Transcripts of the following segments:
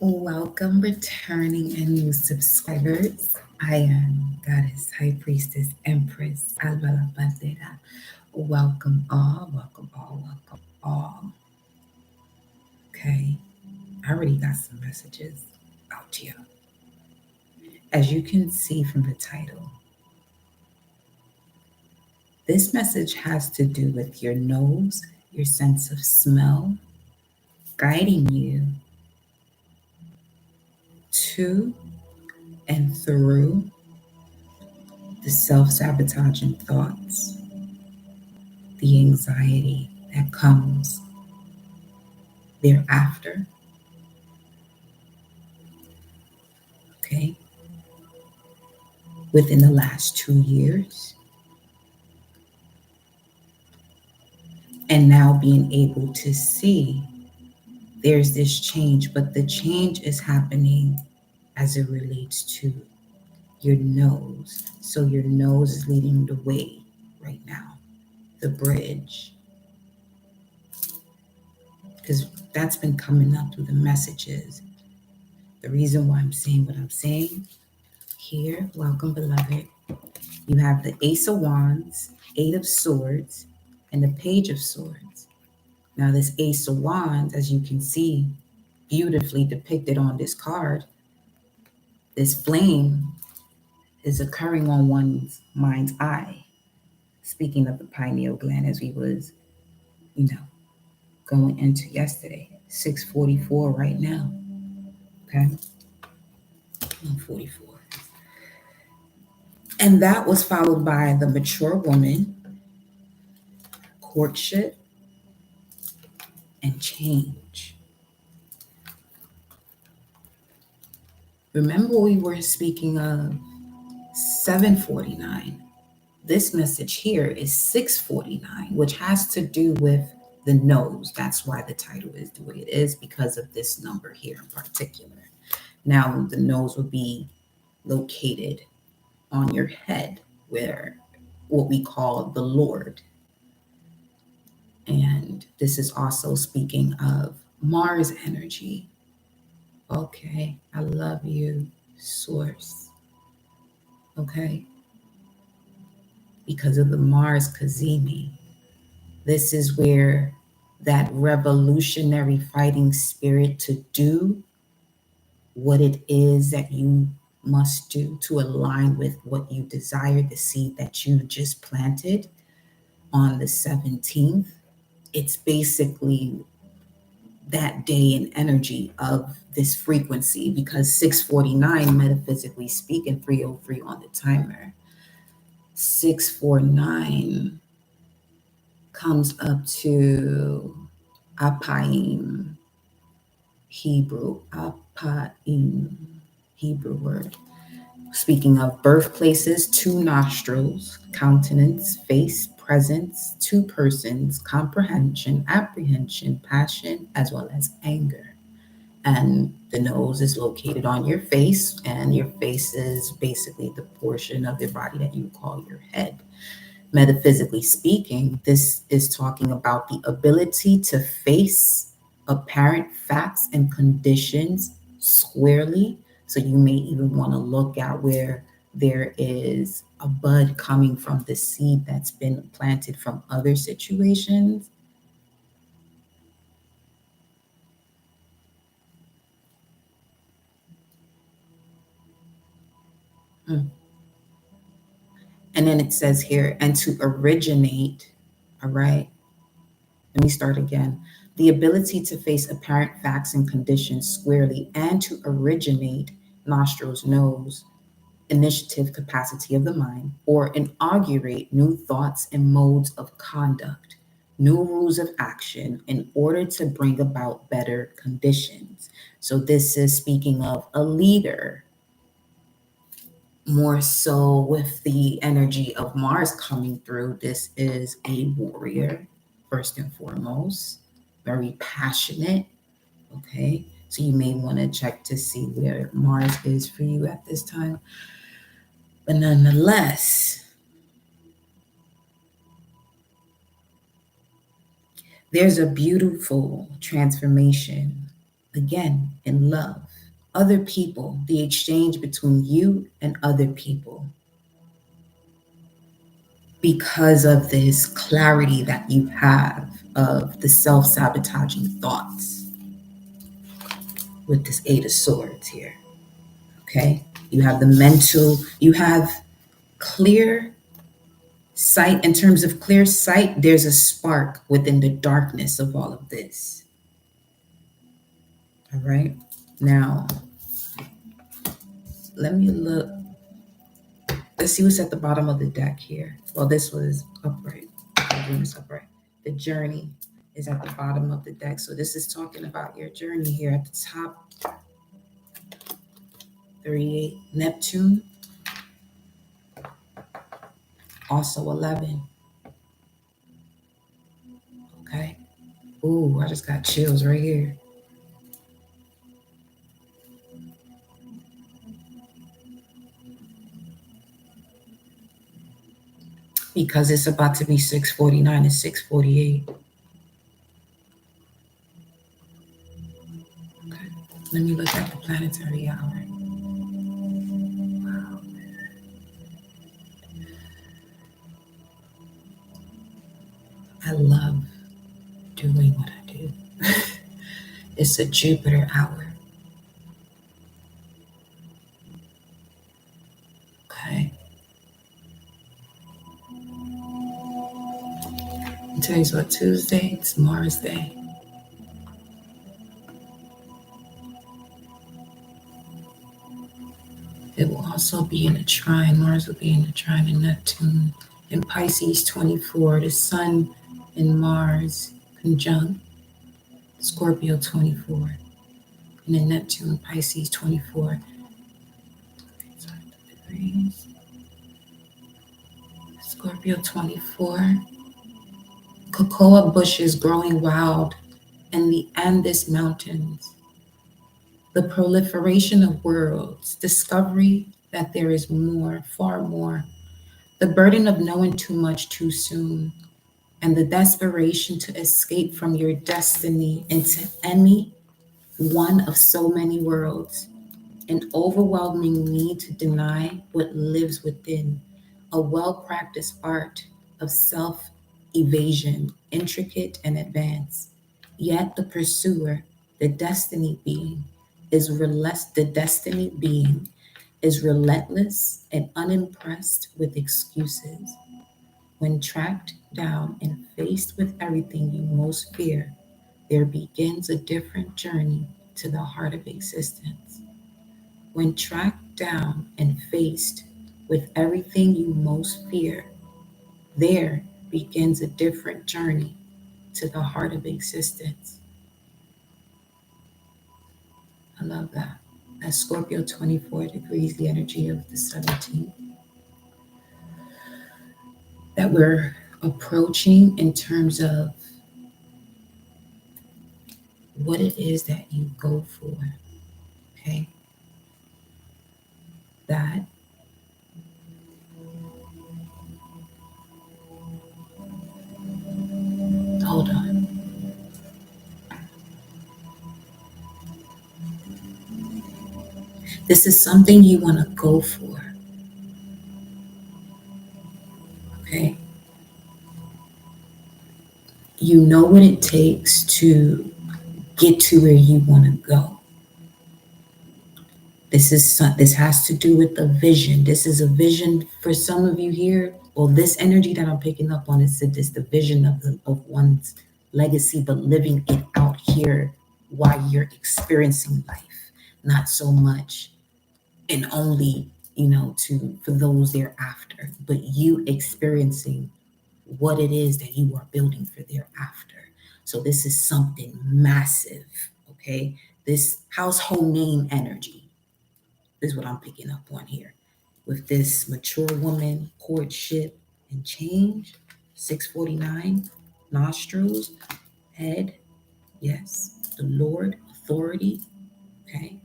Welcome, returning and new subscribers. I am Goddess, High Priestess, Empress, Alba La Bandera. Welcome all, welcome all, welcome all. Okay, I already got some messages out to you. As you can see from the title, this message has to do with your nose, your sense of smell, guiding you to and through the self sabotaging thoughts, the anxiety that comes thereafter. Okay, within the last 2 years, and now being able to see there's this change, but the change is happening as it relates to your nose. So your nose is leading the way right now, the bridge, because that's been coming up through the messages. The reason why I'm saying what I'm saying here, welcome, beloved. You have the Ace of Wands, Eight of Swords, and the Page of Swords. Now, this Ace of Wands, as you can see, beautifully depicted on this card, this flame is occurring on one's mind's eye. Speaking of the pineal gland, as we was, going into yesterday, 6:44 right now. Okay, 44. And that was followed by the mature woman, courtship, and change. Remember, we were speaking of 749. This message here is 649, which has to do with the nose. That's why the title is the way it is, because of this number here in particular. Now, the nose will be located on your head, where what we call the Lord. And this is also speaking of Mars energy. Okay, I love you, Source. Okay, because of the Mars Kazemi. This is where that revolutionary fighting spirit to do what it is that you must do to align with what you desire, the seed that you just planted on the 17th. It's basically that day and energy of this frequency, because 649, metaphysically speaking, 303 on the timer, 649 comes up to Apaim, Apaim, Hebrew word. Speaking of birthplaces, two nostrils, countenance, face, presence, two persons, comprehension, apprehension, passion, as well as anger. And the nose is located on your face, and your face is basically the portion of your body that you call your head. Metaphysically speaking, this is talking about the ability to face apparent facts and conditions squarely. So you may even want to look at where there is a bud coming from the seed that's been planted from other situations. Mm. And then it says here, and to originate, all right, let me start again. The ability to face apparent facts and conditions squarely and to originate, nostrils, nose, initiative capacity of the mind, or inaugurate new thoughts and modes of conduct, new rules of action in order to bring about better conditions. So this is speaking of a leader, more so with the energy of Mars coming through. This is a warrior, first and foremost, very passionate. Okay, so you may want to check to see where Mars is for you at this time. But nonetheless, there's a beautiful transformation Again, in love. Other people, the exchange between you and other people. Because of this clarity that you have of the self-sabotaging thoughts with this Eight of Swords here. Okay? You have the mental, you have clear sight. In terms of clear sight, there's a spark within the darkness of all of this. All right? Now, let me look. Let's see what's at the bottom of the deck here. Well, this was upright. The dream is upright. The journey is at the bottom of the deck. So this is talking about your journey here at the top. 38, Neptune. Also 11. Okay. Ooh, I just got chills right here. Because it's about to be 6:49 and 6:48. Okay. Let me look at the planetary hour. Wow. I love doing what I do. It's a Jupiter hour. Okay. Today's what, Tuesday? It's Mars Day. It will also be in a trine. Mars will be in a trine in Neptune. In Pisces 24, the Sun and Mars conjunct Scorpio 24. And then Neptune, Pisces 24. Scorpio 24. Cocoa bushes growing wild in the Andes Mountains. The proliferation of worlds, discovery that there is more, far more, the burden of knowing too much too soon, and the desperation to escape from your destiny into any one of so many worlds, an overwhelming need to deny what lives within, a well-practiced art of self-evasion, intricate and advanced. Yet the pursuer, the destiny being, the destiny being is relentless and unimpressed with excuses. When tracked down and faced with everything you most fear, there begins a different journey to the heart of existence. When tracked down and faced with everything you most fear, there begins a different journey to the heart of existence. I love that. That's Scorpio 24 degrees, the energy of the 17th. That we're approaching in terms of what it is that you go for. Okay? That hold on. This is something you want to go for. Okay? You know what it takes to get to where you want to go. This has to do with the vision. This is a vision for some of you here. Well, this energy that I'm picking up on is the vision of one's legacy, but living it out here while you're experiencing life, not so much and only for those thereafter, but you experiencing what it is that you are building for thereafter. So this is something massive. Okay, this household name energy is what I'm picking up on here with this mature woman, courtship and change. 6:49, nostrils, head, yes, the Lord, authority. Okay,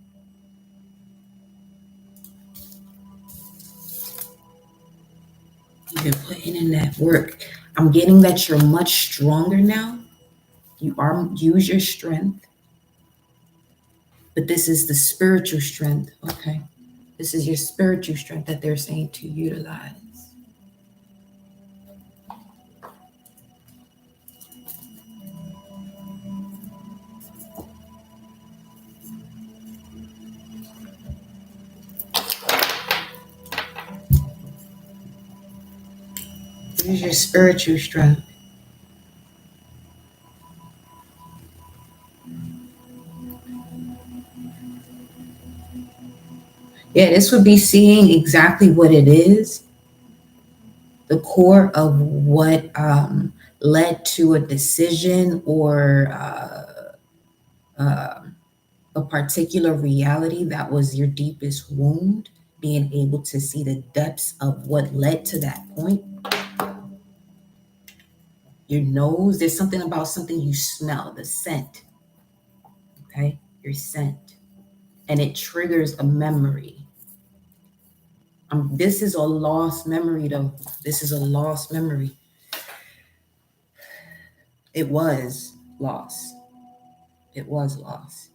you've been putting in that work. I'm getting that you're much stronger now. Use your strength. But this is the spiritual strength. Okay. This is your spiritual strength that they're saying to utilize. Use your spiritual strength. Yeah, this would be seeing exactly what it is, the core of what led to a decision or a particular reality that was your deepest wound, being able to see the depths of what led to that point. Your nose, there's something about something you smell, the scent, okay? Your scent. And it triggers a memory. This is a lost memory, though. This is a lost memory. It was lost. It was lost.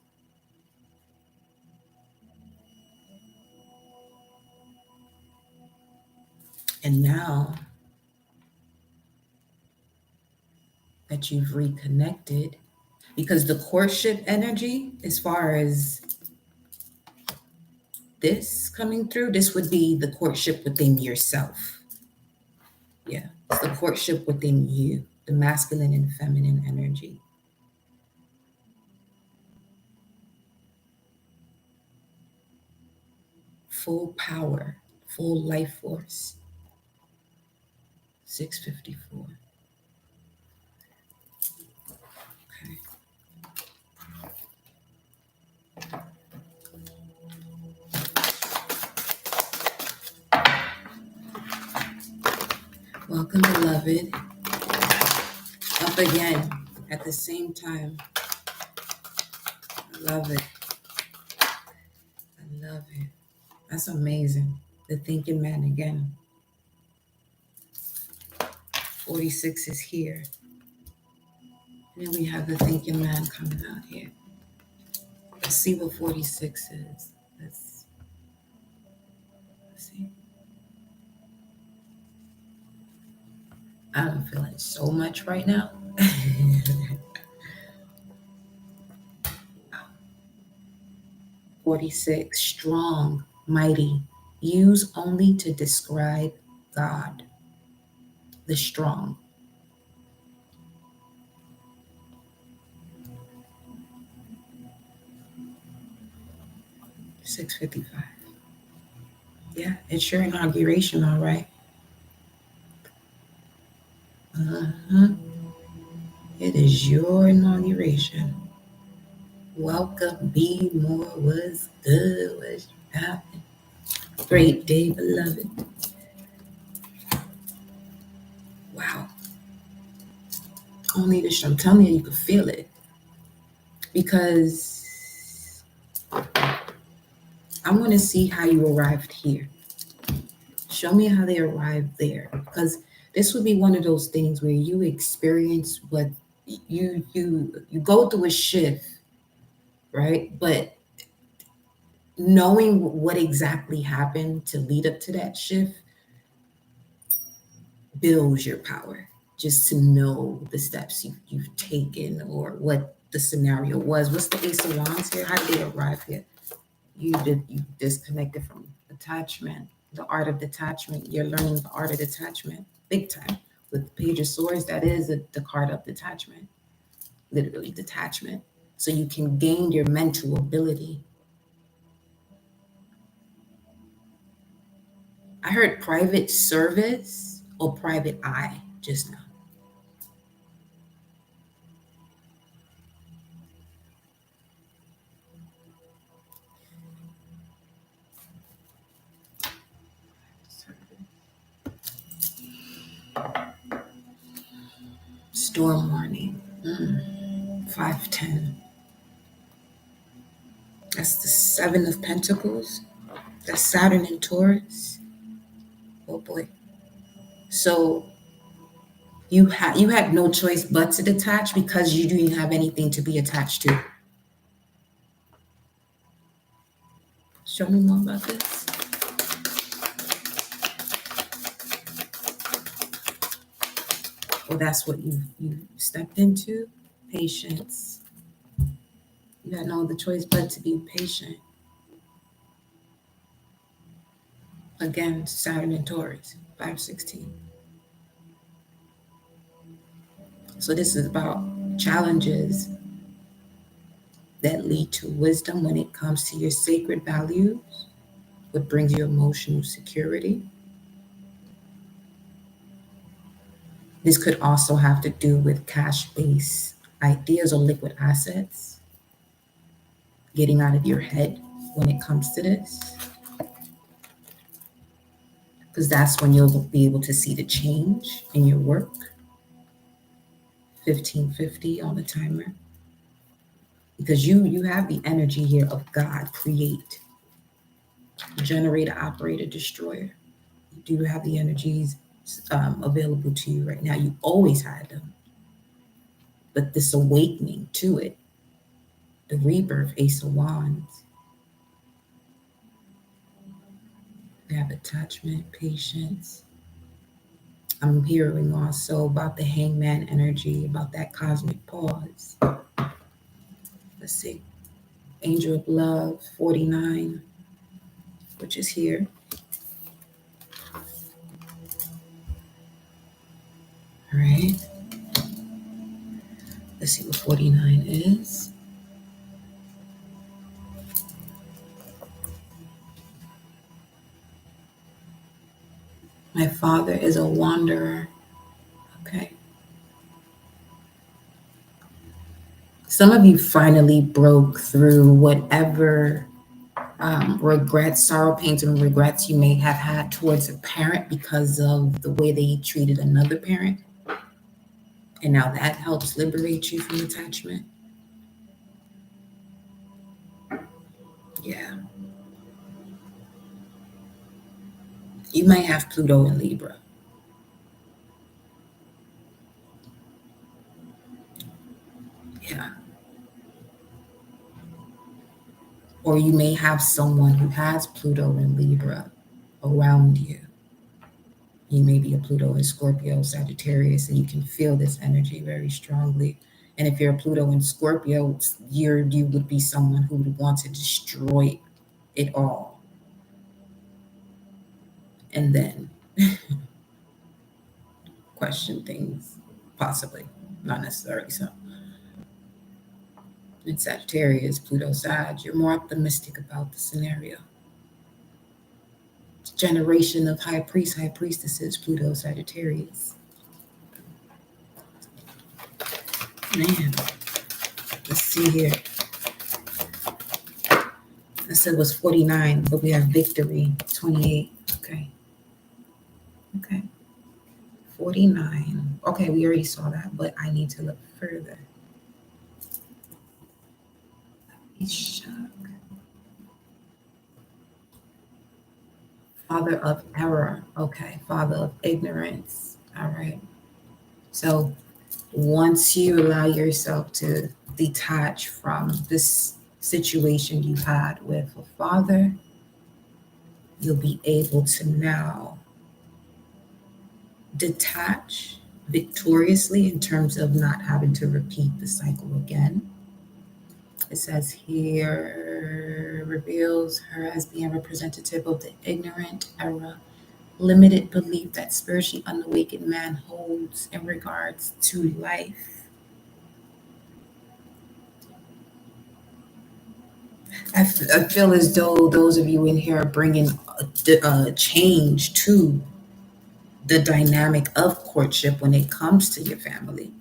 And now that you've reconnected, because the courtship energy, as far as this coming through, this would be the courtship within yourself. Yeah, it's the courtship within you, the masculine and feminine energy. Full power, full life force. 654. Okay. Welcome, beloved. Up again at the same time. I love it. I love it. That's amazing. The thinking man again. 46 is here. And then we have the thinking man coming out here. Let's see what 46 is. Let's see. I'm feeling so much right now. 46, strong, mighty, used only to describe God, the strong. $6.55. Yeah, it's your inauguration, all right. Uh-huh. It is your inauguration. Welcome, be more, was good, was happening. Great day, beloved. Wow. Only this, I'm telling you, you can feel it. Because I want to see how you arrived here. Show me how they arrived there. Because this would be one of those things where you experience what you go through a shift, right? But knowing what exactly happened to lead up to that shift builds your power. Just to know the steps you've taken or what the scenario was. What's the Ace of Wands here? How did they arrive here? You disconnected from attachment, the art of detachment. You're learning the art of detachment big time. With Page of Swords, that is the card of detachment, literally detachment. So you can gain your mental ability. I heard private service or private eye just now. Storm warning. 510. That's the Seven of Pentacles. That's Saturn in Taurus. Oh boy. So you had no choice but to detach because you didn't have anything to be attached to. Show me more about this. Well, that's what you stepped into. Patience. You got no other choice but to be patient. Again, Saturn and Taurus, 516. So this is about challenges that lead to wisdom when it comes to your sacred values, what brings you emotional security. This could also have to do with cash-based ideas or liquid assets, getting out of your head when it comes to this, because that's when you'll be able to see the change in your work. 1550 on the timer, because you have the energy here of God, create, generator, operator, destroyer. You do have the energies available to you right now. You always had them, but this awakening to it, the rebirth, Ace of Wands. We have attachment, patience. I'm hearing also about the hangman energy, about that cosmic pause. Let's see. Angel of Love, 49, which is here. All right. Let's see what 49 is. My father is a wanderer. Okay. Some of you finally broke through whatever regrets, sorrow, pains, and regrets you may have had towards a parent because of the way they treated another parent. And now that helps liberate you from attachment. Yeah. You may have Pluto in Libra. Yeah. Or you may have someone who has Pluto in Libra around you. You may be a Pluto in Scorpio, Sagittarius, and you can feel this energy very strongly. And if you're a Pluto in Scorpio, you would be someone who would want to destroy it all. And then question things, possibly, not necessarily so. In Sagittarius, Pluto Sag, you're more optimistic about the scenario. Generation of high priests, high priestesses, Pluto Sagittarius. Man, let's see here. I said it was 49, but we have victory, 28. Okay. Okay. 49. Okay, we already saw that, but I need to look further. Father of error. Okay. Father of ignorance. All right. So once you allow yourself to detach from this situation you had with a father, you'll be able to now detach victoriously in terms of not having to repeat the cycle again. It says here, reveals her as being representative of the ignorant era, limited belief that spiritually unawakened man holds in regards to life. I feel as though those of you in here are bringing a change to the dynamic of courtship when it comes to your family.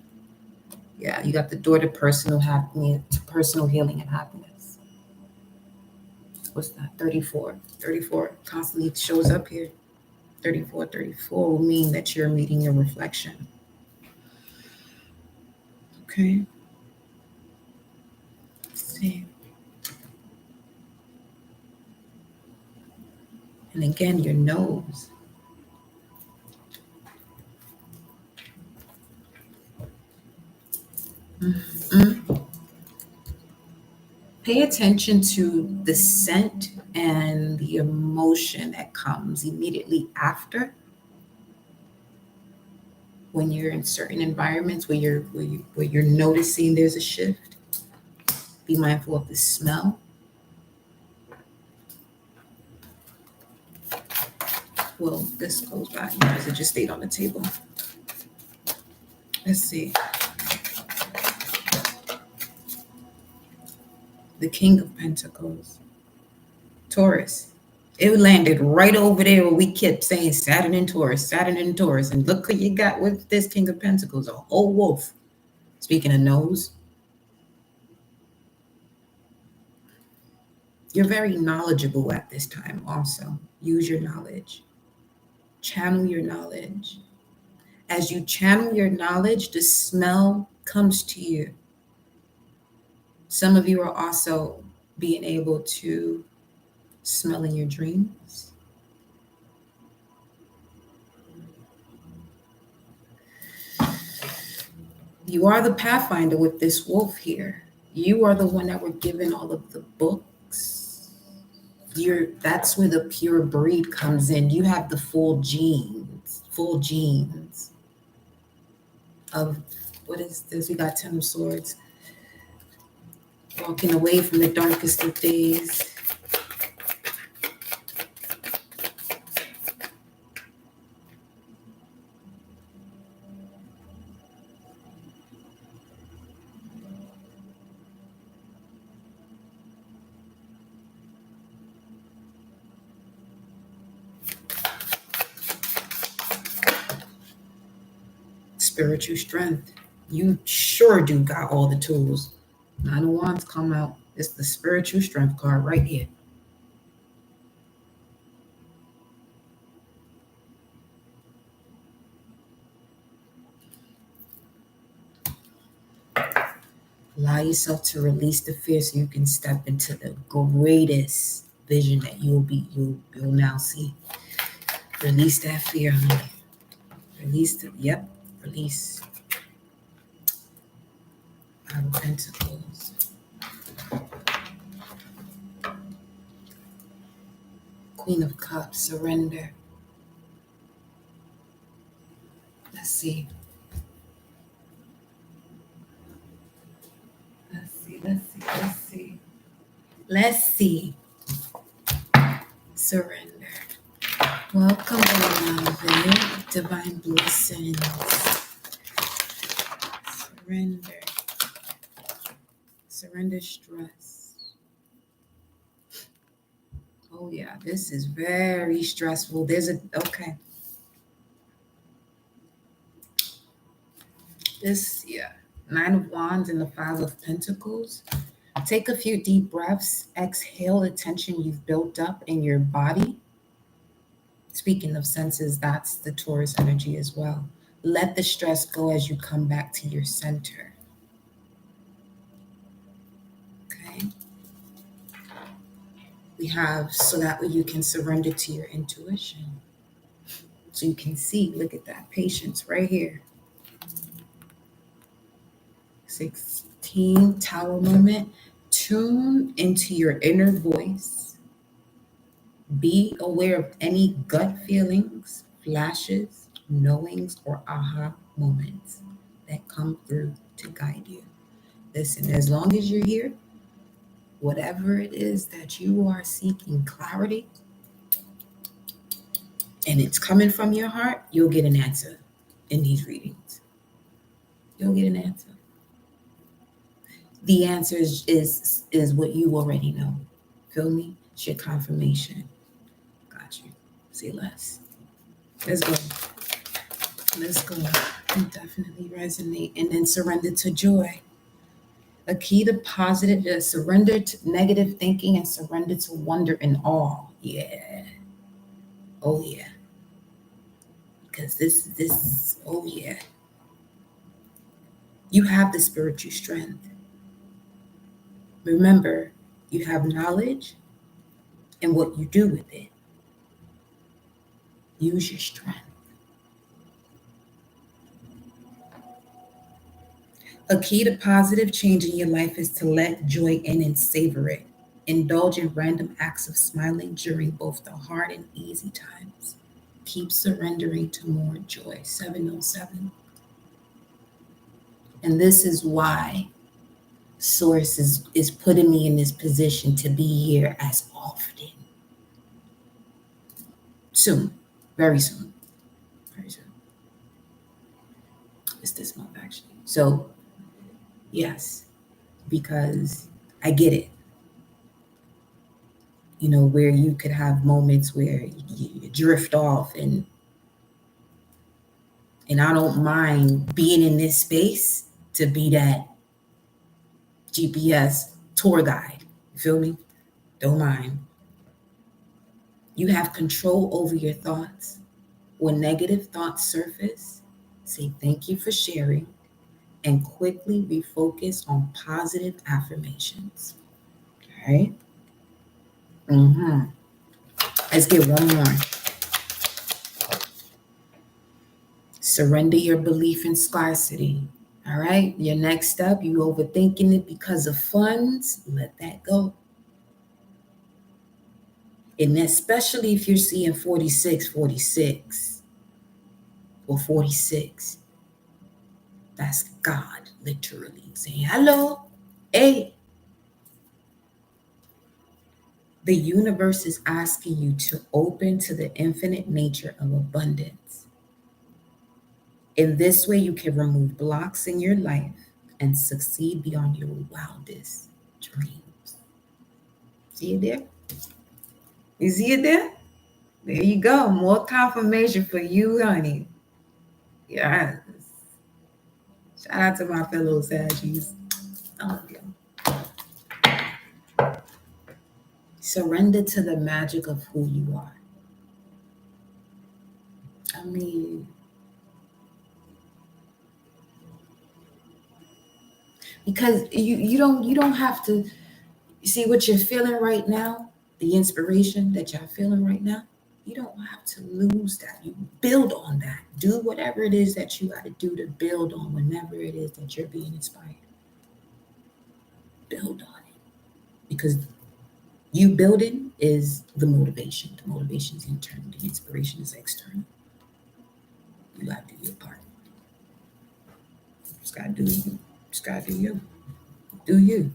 Yeah, you got the door to personal happiness, to personal healing and happiness. What's that? 34. 34 constantly shows up here. 34, 34 will mean that you're meeting your reflection. Okay. Let's see. And again, your nose. Mm-hmm. Pay attention to the scent and the emotion that comes immediately after when you're in certain environments where you're noticing there's a shift. Be mindful of the smell. Well, this goes back because it just stayed on the table. Let's see. The King of Pentacles, Taurus. It landed right over there where we kept saying Saturn and Taurus, Saturn and Taurus. And look what you got with this King of Pentacles, a whole wolf. Speaking of nose, you're very knowledgeable at this time also. Use your knowledge. Channel your knowledge. As you channel your knowledge, the smell comes to you. Some of you are also being able to smell in your dreams. You are the pathfinder with this wolf here. You are the one that were given all of the books. That's where the pure breed comes in. You have the full genes of, what is this? We got 10 of Swords. Walking away from the darkest of days. Spiritual strength. You sure do got all the tools. Nine of Wands come out. It's the spiritual strength card right here. Allow yourself to release the fear so you can step into the greatest vision that you'll now see. Release that fear, honey. Release. Five of Pentacles. Queen of Cups, surrender. Let's see. Let's see. Surrender. Welcome, beloved. Divine blessings. Surrender. Surrender stress. Oh yeah, this is very stressful. Okay. Nine of Wands and the Five of Pentacles. Take a few deep breaths. Exhale the tension you've built up in your body. Speaking of senses, that's the Taurus energy as well. Let the stress go as you come back to your center. Okay. We have, so that way you can surrender to your intuition. So you can see, look at that patience right here. 16, Tower moment. Tune into your inner voice. Be aware of any gut feelings, flashes, knowings, or aha moments that come through to guide you. Listen, as long as you're here, whatever it is that you are seeking clarity, and it's coming from your heart, you'll get an answer in these readings. You'll get an answer. The answer is what you already know. Feel me? It's your confirmation. Got you. Say less. Let's go. Let's go. You definitely resonate. And then surrender to joy. A key to positive is surrender to negative thinking and surrender to wonder and awe. Yeah. Oh yeah. Because this, oh yeah. You have the spiritual strength. Remember, you have knowledge and what you do with it. Use your strength. A key to positive change in your life is to let joy in and savor it. Indulge in random acts of smiling during both the hard and easy times. Keep surrendering to more joy. 707. And this is why Source is putting me in this position to be here as often. Soon. Very soon. Very soon. It's this month, actually. So, yes, because I get it. You know, where you could have moments where you drift off, and I don't mind being in this space to be that GPS tour guide. You feel me? Don't mind. You have control over your thoughts. When negative thoughts surface, say thank you for sharing and quickly refocus on positive affirmations. All right? Mm-hmm. Let's get one more. Surrender your belief in scarcity. All right? Your next step, you overthinking it because of funds, let that go. And especially if you're seeing 46, 46, or 46, that's God literally saying, hello, hey. The universe is asking you to open to the infinite nature of abundance. In this way, you can remove blocks in your life and succeed beyond your wildest dreams. See it there? You see it there? There you go. More confirmation for you, honey. Yes. Shout out to my fellow Saggies. I love you. Surrender to the magic of who you are. I mean, because you don't have to. You see what you're feeling right now, the inspiration that y'all feeling right now. You don't have to lose that. You build on that. Do whatever it is that you got to do to build on whenever it is that you're being inspired. Build on it, because you building is the motivation. The motivation is internal. The inspiration is external. You got to do your part. Just gotta do you. Just gotta do you. Do you.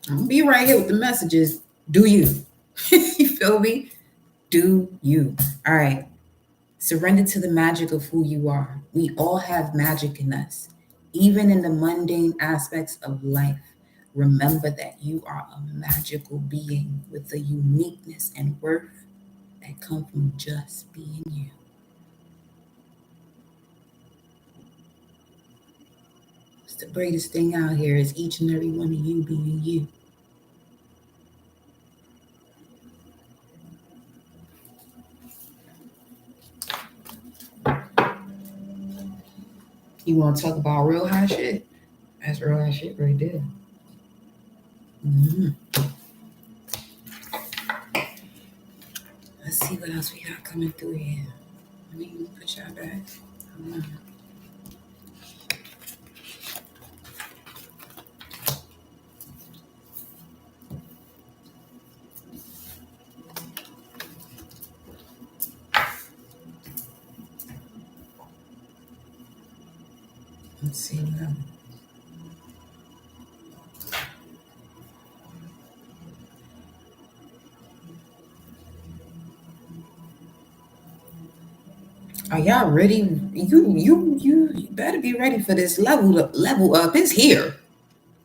I'm gonna be right here with the messages. Do you? You feel me? Do you? All right. Surrender to the magic of who you are. We all have magic in us, even in the mundane aspects of life. Remember that you are a magical being with a uniqueness and worth that come from just being you. It's the greatest thing out here is each and every one of you being you. You want to talk about real high shit? That's real high shit right there. Mm-hmm. Let's see what else we got coming through here. Let me put y'all back. Let's see what else. Are y'all ready? You better be ready for this level up. Level up is here.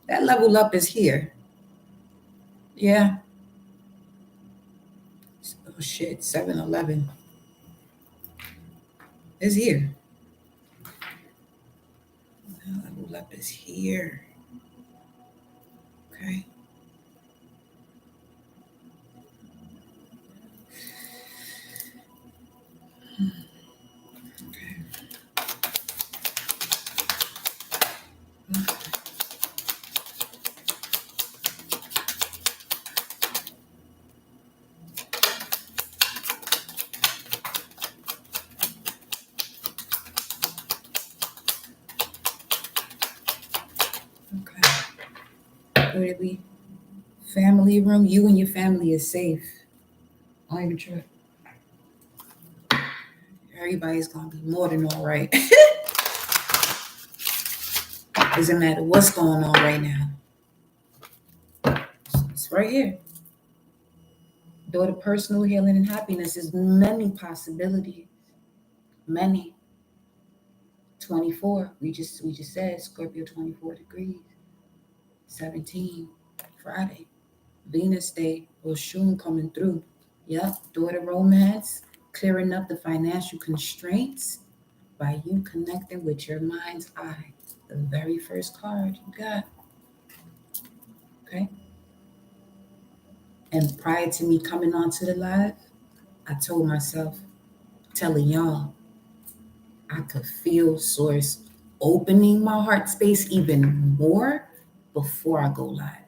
That level up is here. Yeah. Oh shit. 7-Eleven is here. That level up is here. Okay. Where did we? Family room. You and your family is safe. Don't even trip. Everybody's gonna be more than all right. Doesn't matter what's going on right now. It's right here. Door to personal healing and happiness is many possibilities. Many. 24. We just said Scorpio 24 degrees. 17. Friday. Venus Day. Oshun coming through. Yep. Door to romance. Clearing up the financial constraints by you connecting with your mind's eye. The very first card you got. Okay. And prior to me coming onto the live, I told myself, telling y'all, I could feel Source opening my heart space even more before I go live.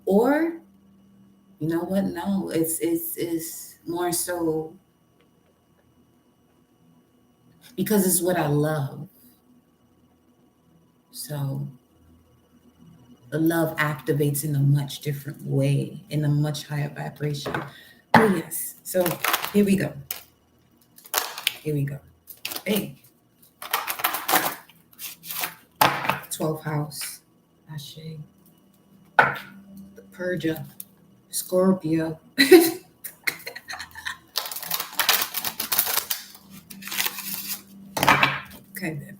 Or, you know what? No, it's more so because it's what I love. So the love activates in a much different way, in a much higher vibration. Oh yes. So here we go. Here we go. Hey. 12th house. Ashe. The Purger. Scorpio. Okay, then.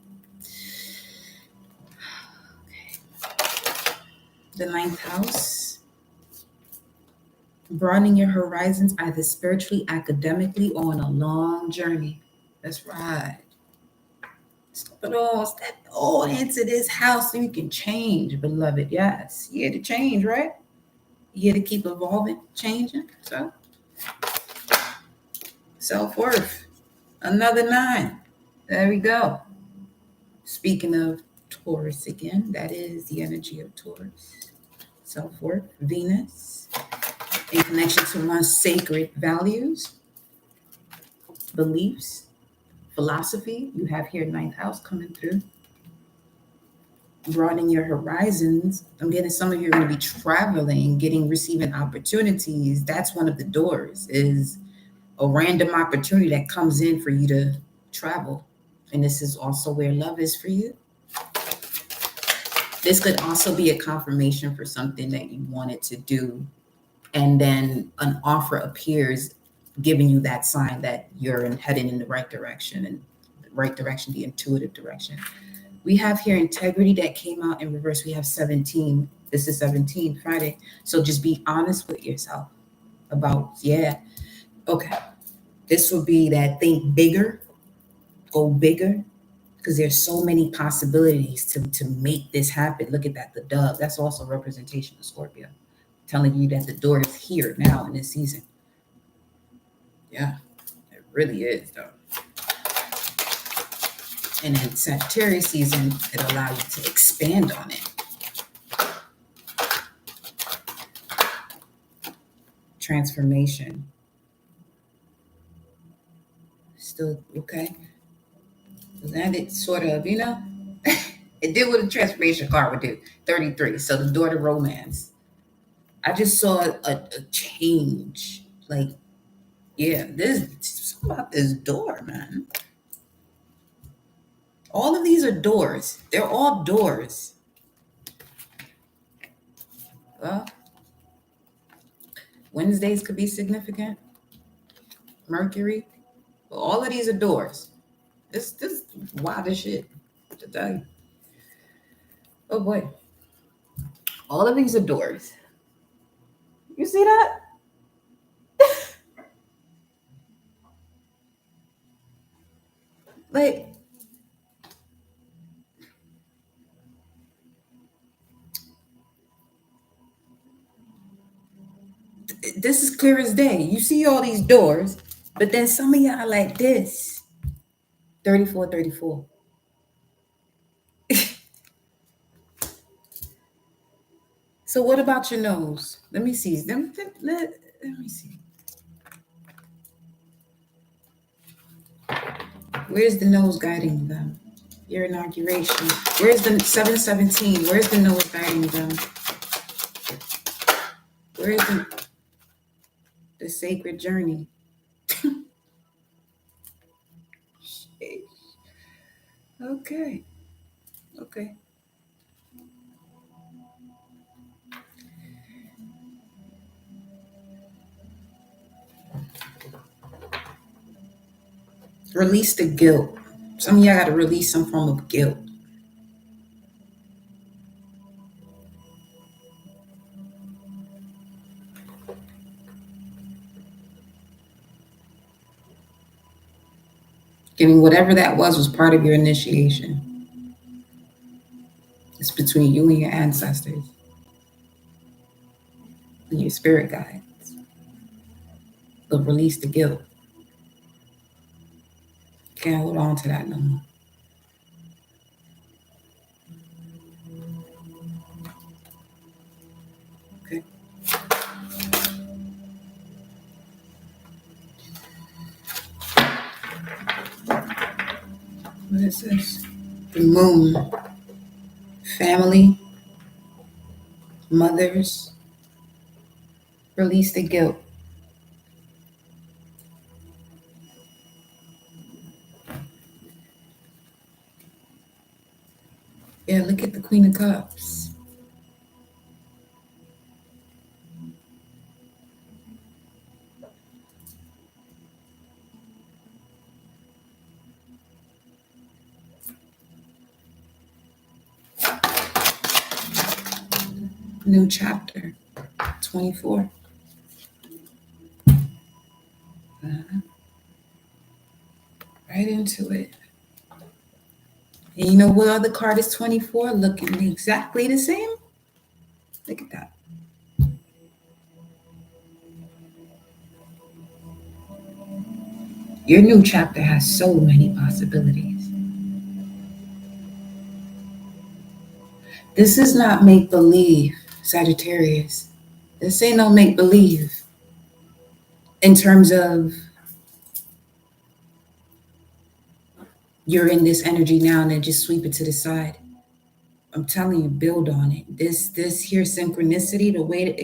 The 9th house. Broadening your horizons either spiritually, academically, or on a long journey. That's right. Step all into this house so you can change, beloved. Yes. You're here to change, right? You're here to keep evolving, changing. So, self-worth. Another 9. There we go. Speaking of Taurus again, that is the energy of Taurus. Self-worth, Venus, in connection to one's sacred values, beliefs, philosophy. You have here 9th house coming through. Broadening your horizons. I'm getting some of you are going to be traveling, receiving opportunities. That's one of the doors, is a random opportunity that comes in for you to travel. And this is also where love is for you. This could also be a confirmation for something that you wanted to do. And then an offer appears giving you that sign that you're heading in the right direction, and the right direction, the intuitive direction. We have here integrity that came out in reverse. We have 17. This is 17, Friday. So just be honest with yourself about, okay, this will be that think bigger, go bigger, because there's so many possibilities to make this happen. Look at that, the dove. That's also a representation of Scorpio, telling you that the door is here now in this season. Yeah, it really is, though. And in Sagittarius season, it'll allow you to expand on it. Transformation. Still, okay. That it sort of, it did what a transformation card would do. 33. So the door to romance. I just saw a change. Like, there's something about this door, man. All of these are doors. They're all doors. Well, Wednesdays could be significant. Mercury. Well, all of these are doors. This wild as shit to tell you. Oh boy. All of these are doors. You see that? Like, this is clear as day. You see all these doors, but then some of y'all like this. 34, 34. So what about your nose? Let me see. Let me see. Where's the nose guiding them? Your inauguration. Where's the 717? Where's the nose guiding them? Where is the sacred journey? Okay. Okay. Release the guilt. Some of y'all got to release some form of guilt. Giving whatever that was part of your initiation. It's between you and your ancestors and your spirit guides. But release the guilt. Can't hold on to that no more. Okay. What is this? The moon. Family. Mothers. Release the guilt. Yeah, look at the Queen of Cups. New chapter. 24. Right into it. And you know what other card is 24? Looking exactly the same. Look at that. Your new chapter has so many possibilities. This is not make believe, Sagittarius. This ain't no make believe in terms of you're in this energy now and then just sweep it to the side. I'm telling you, build on it. This here synchronicity, the way that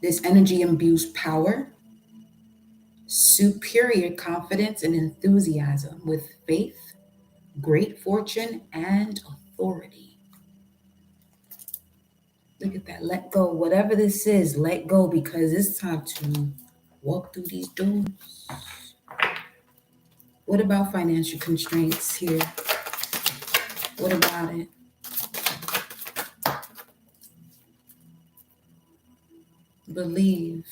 this energy imbues power, superior confidence, and enthusiasm with faith, great fortune, and authority. Look at that. Let go. Whatever this is, let go because it's time to walk through these doors. What about financial constraints here? What about it? Believe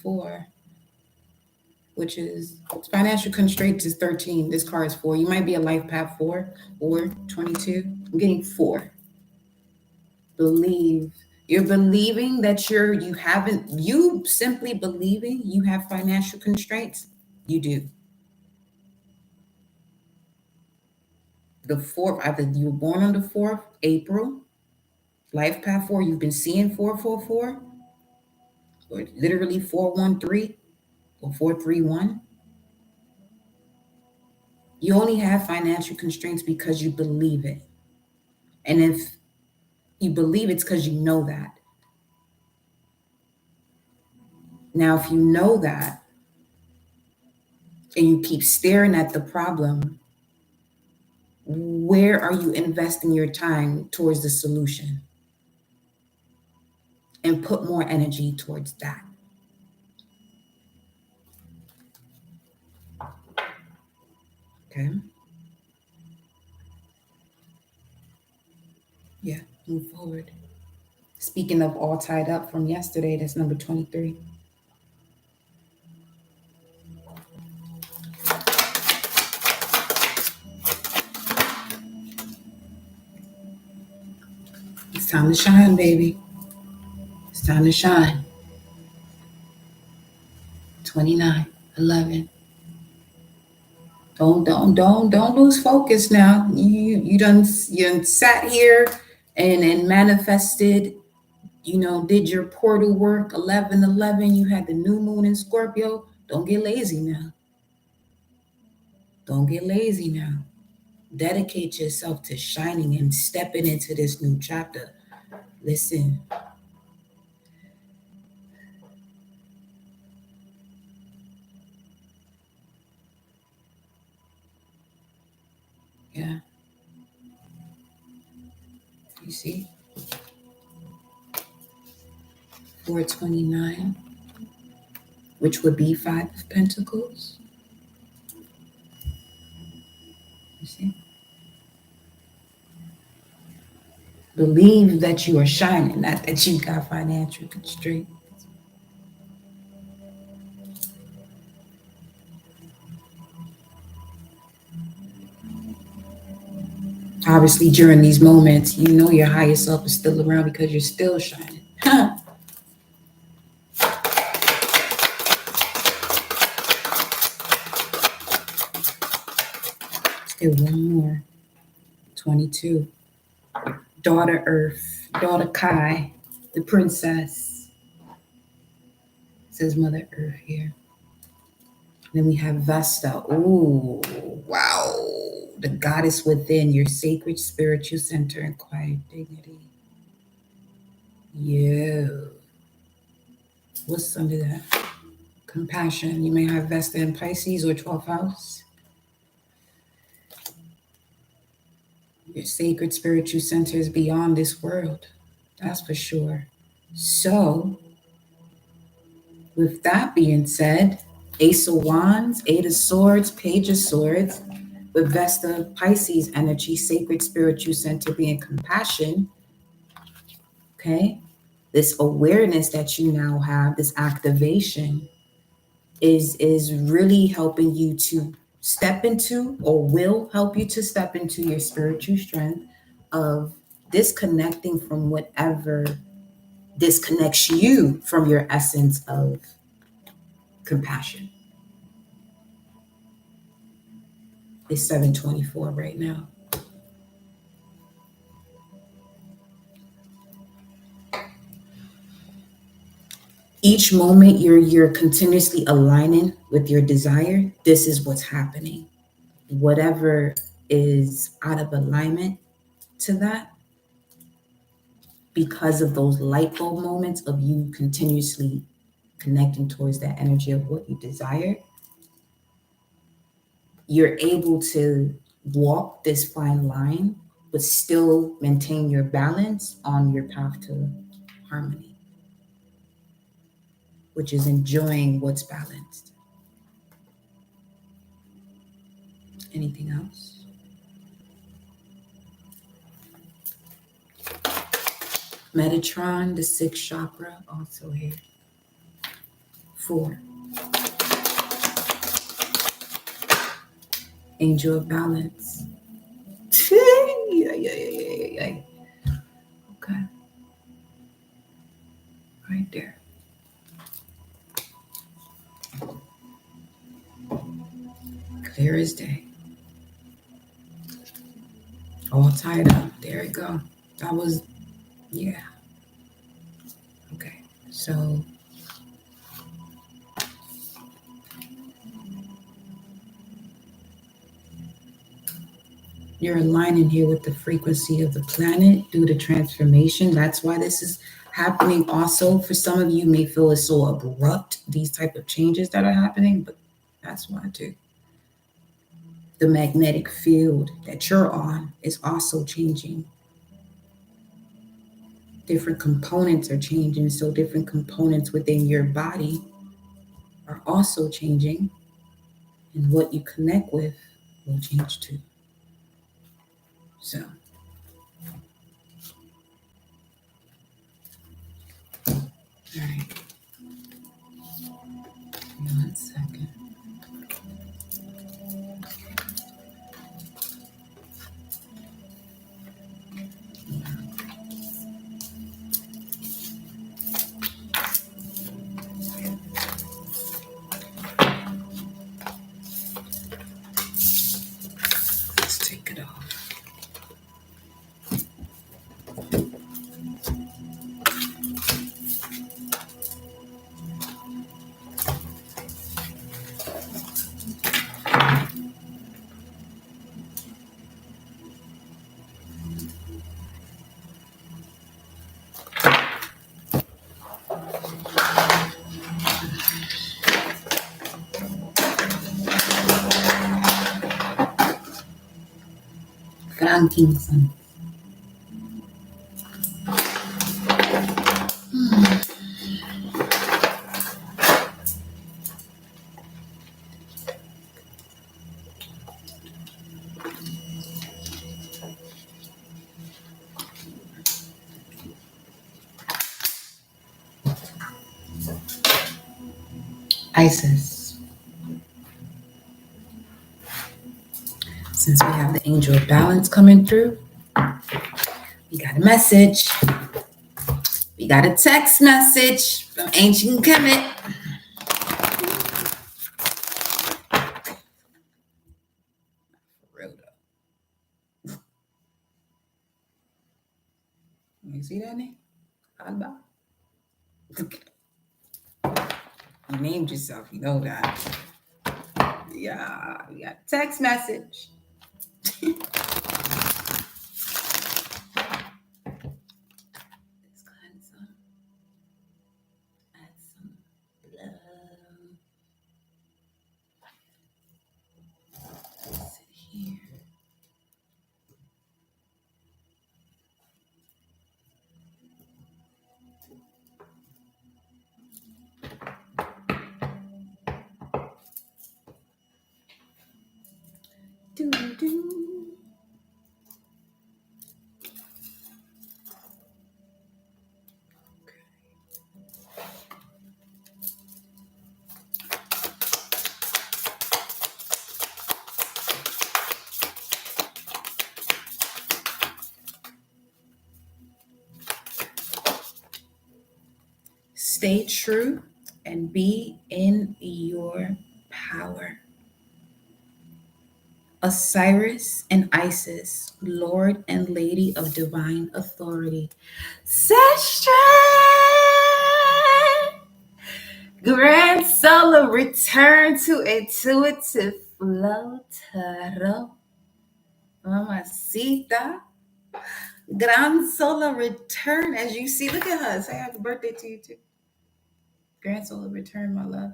4, which is financial constraints is 13. This card is 4. You might be a life path 4 or 22. I'm getting 4. Believe. You're believing that you simply believing you have financial constraints. You do. The 4th, either you were born on the 4th, April, life path 4, you've been seeing 444, or literally 413 or 431. You only have financial constraints because you believe it. And if you believe it's because you know that. Now, if you know that and you keep staring at the problem, where are you investing your time towards the solution? And put more energy towards that. Okay. Yeah, move forward. Speaking of all tied up from yesterday, that's number 23. It's time to shine, baby. It's time to shine. 29, 11. Don't lose focus now. You done sat here and manifested, did your portal work 11/11. You had the new moon in Scorpio. Don't get lazy now. Don't get lazy now. Dedicate yourself to shining and stepping into this new chapter. Listen. Yeah. You see? 429, which would be Five of Pentacles. You see? Believe that you are shining, not that you got financial constraints. Obviously, during these moments, you know your higher self is still around because you're still shining. Still one more. 22. Daughter Earth, daughter Kai, the princess, says Mother Earth here. Then we have Vesta. Ooh, wow. The goddess within, your sacred spiritual center and quiet dignity. Yeah. What's under that? Compassion. You may have Vesta in Pisces or 12th house. Your sacred spiritual center is beyond this world. That's for sure. So, with that being said, Ace of Wands, Eight of Swords, Page of Swords, with Vesta Pisces energy, sacred spiritual center being compassion, okay? This awareness that you now have, this activation, is really helping you to step into, or will help you to step into your spiritual strength of disconnecting from whatever disconnects you from your essence of compassion. It's 7:24 right now. Each moment you're continuously aligning with your desire. This is what's happening. Whatever is out of alignment to that, because of those light bulb moments of you continuously connecting towards that energy of what you desire, you're able to walk this fine line but still maintain your balance on your path to harmony, which is enjoying what's balanced. Anything else? Metatron, the sixth chakra, also here. 4. Angel of balance. Yeah. Okay. Right there. Clear as day. All tied up. There we go. That was, yeah. Okay. So you're aligning here with the frequency of the planet due to transformation. That's why this is happening. Also, for some of you may feel it's so abrupt, these type of changes that are happening, but that's why too. The magnetic field that you're on is also changing. Different components are changing, so different components within your body are also changing, and what you connect with will change too. So, all right. One second. Let's take it off. 19 sons. Isis. Since we have the angel of balance coming through, we got a message. We got a text message from ancient Kemet. You see that name? Alba. You named yourself, you know that. Yeah, we got a text message. Stay true and be in your power. Osiris and Isis, Lord and Lady of Divine Authority. Session! Grand Solo return to intuitive flow. Tarot. Mamacita. Grand Solo return. As you see, look at her. Say happy birthday to you too. Grand Solo return, my love.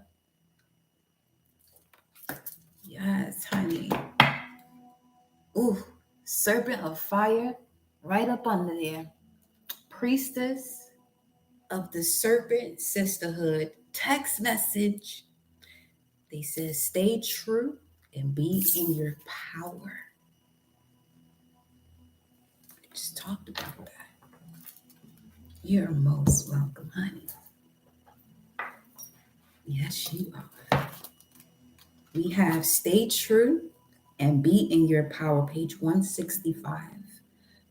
Yes, honey. Ooh, serpent of fire right up under there. Priestess of the serpent sisterhood. Text message. They said, stay true and be in your power. I just talked about that. You're most welcome, honey. Yes, you are. We have stay true and be in your power, page 165.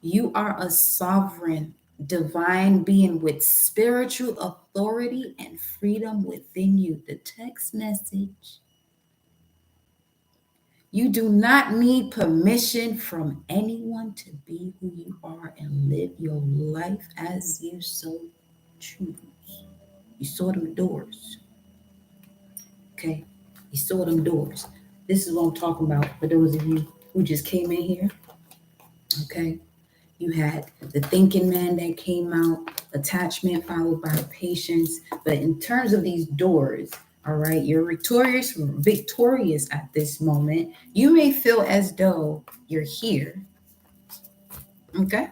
You are a sovereign, divine being with spiritual authority and freedom within you. The text message. You do not need permission from anyone to be who you are and live your life as you so choose. You saw them doors. Okay? You saw them doors. This is what I'm talking about for those of you who just came in here. Okay? You had the thinking man that came out, attachment followed by patience. But in terms of these doors, all right, you're victorious at this moment. You may feel as though you're here. Okay?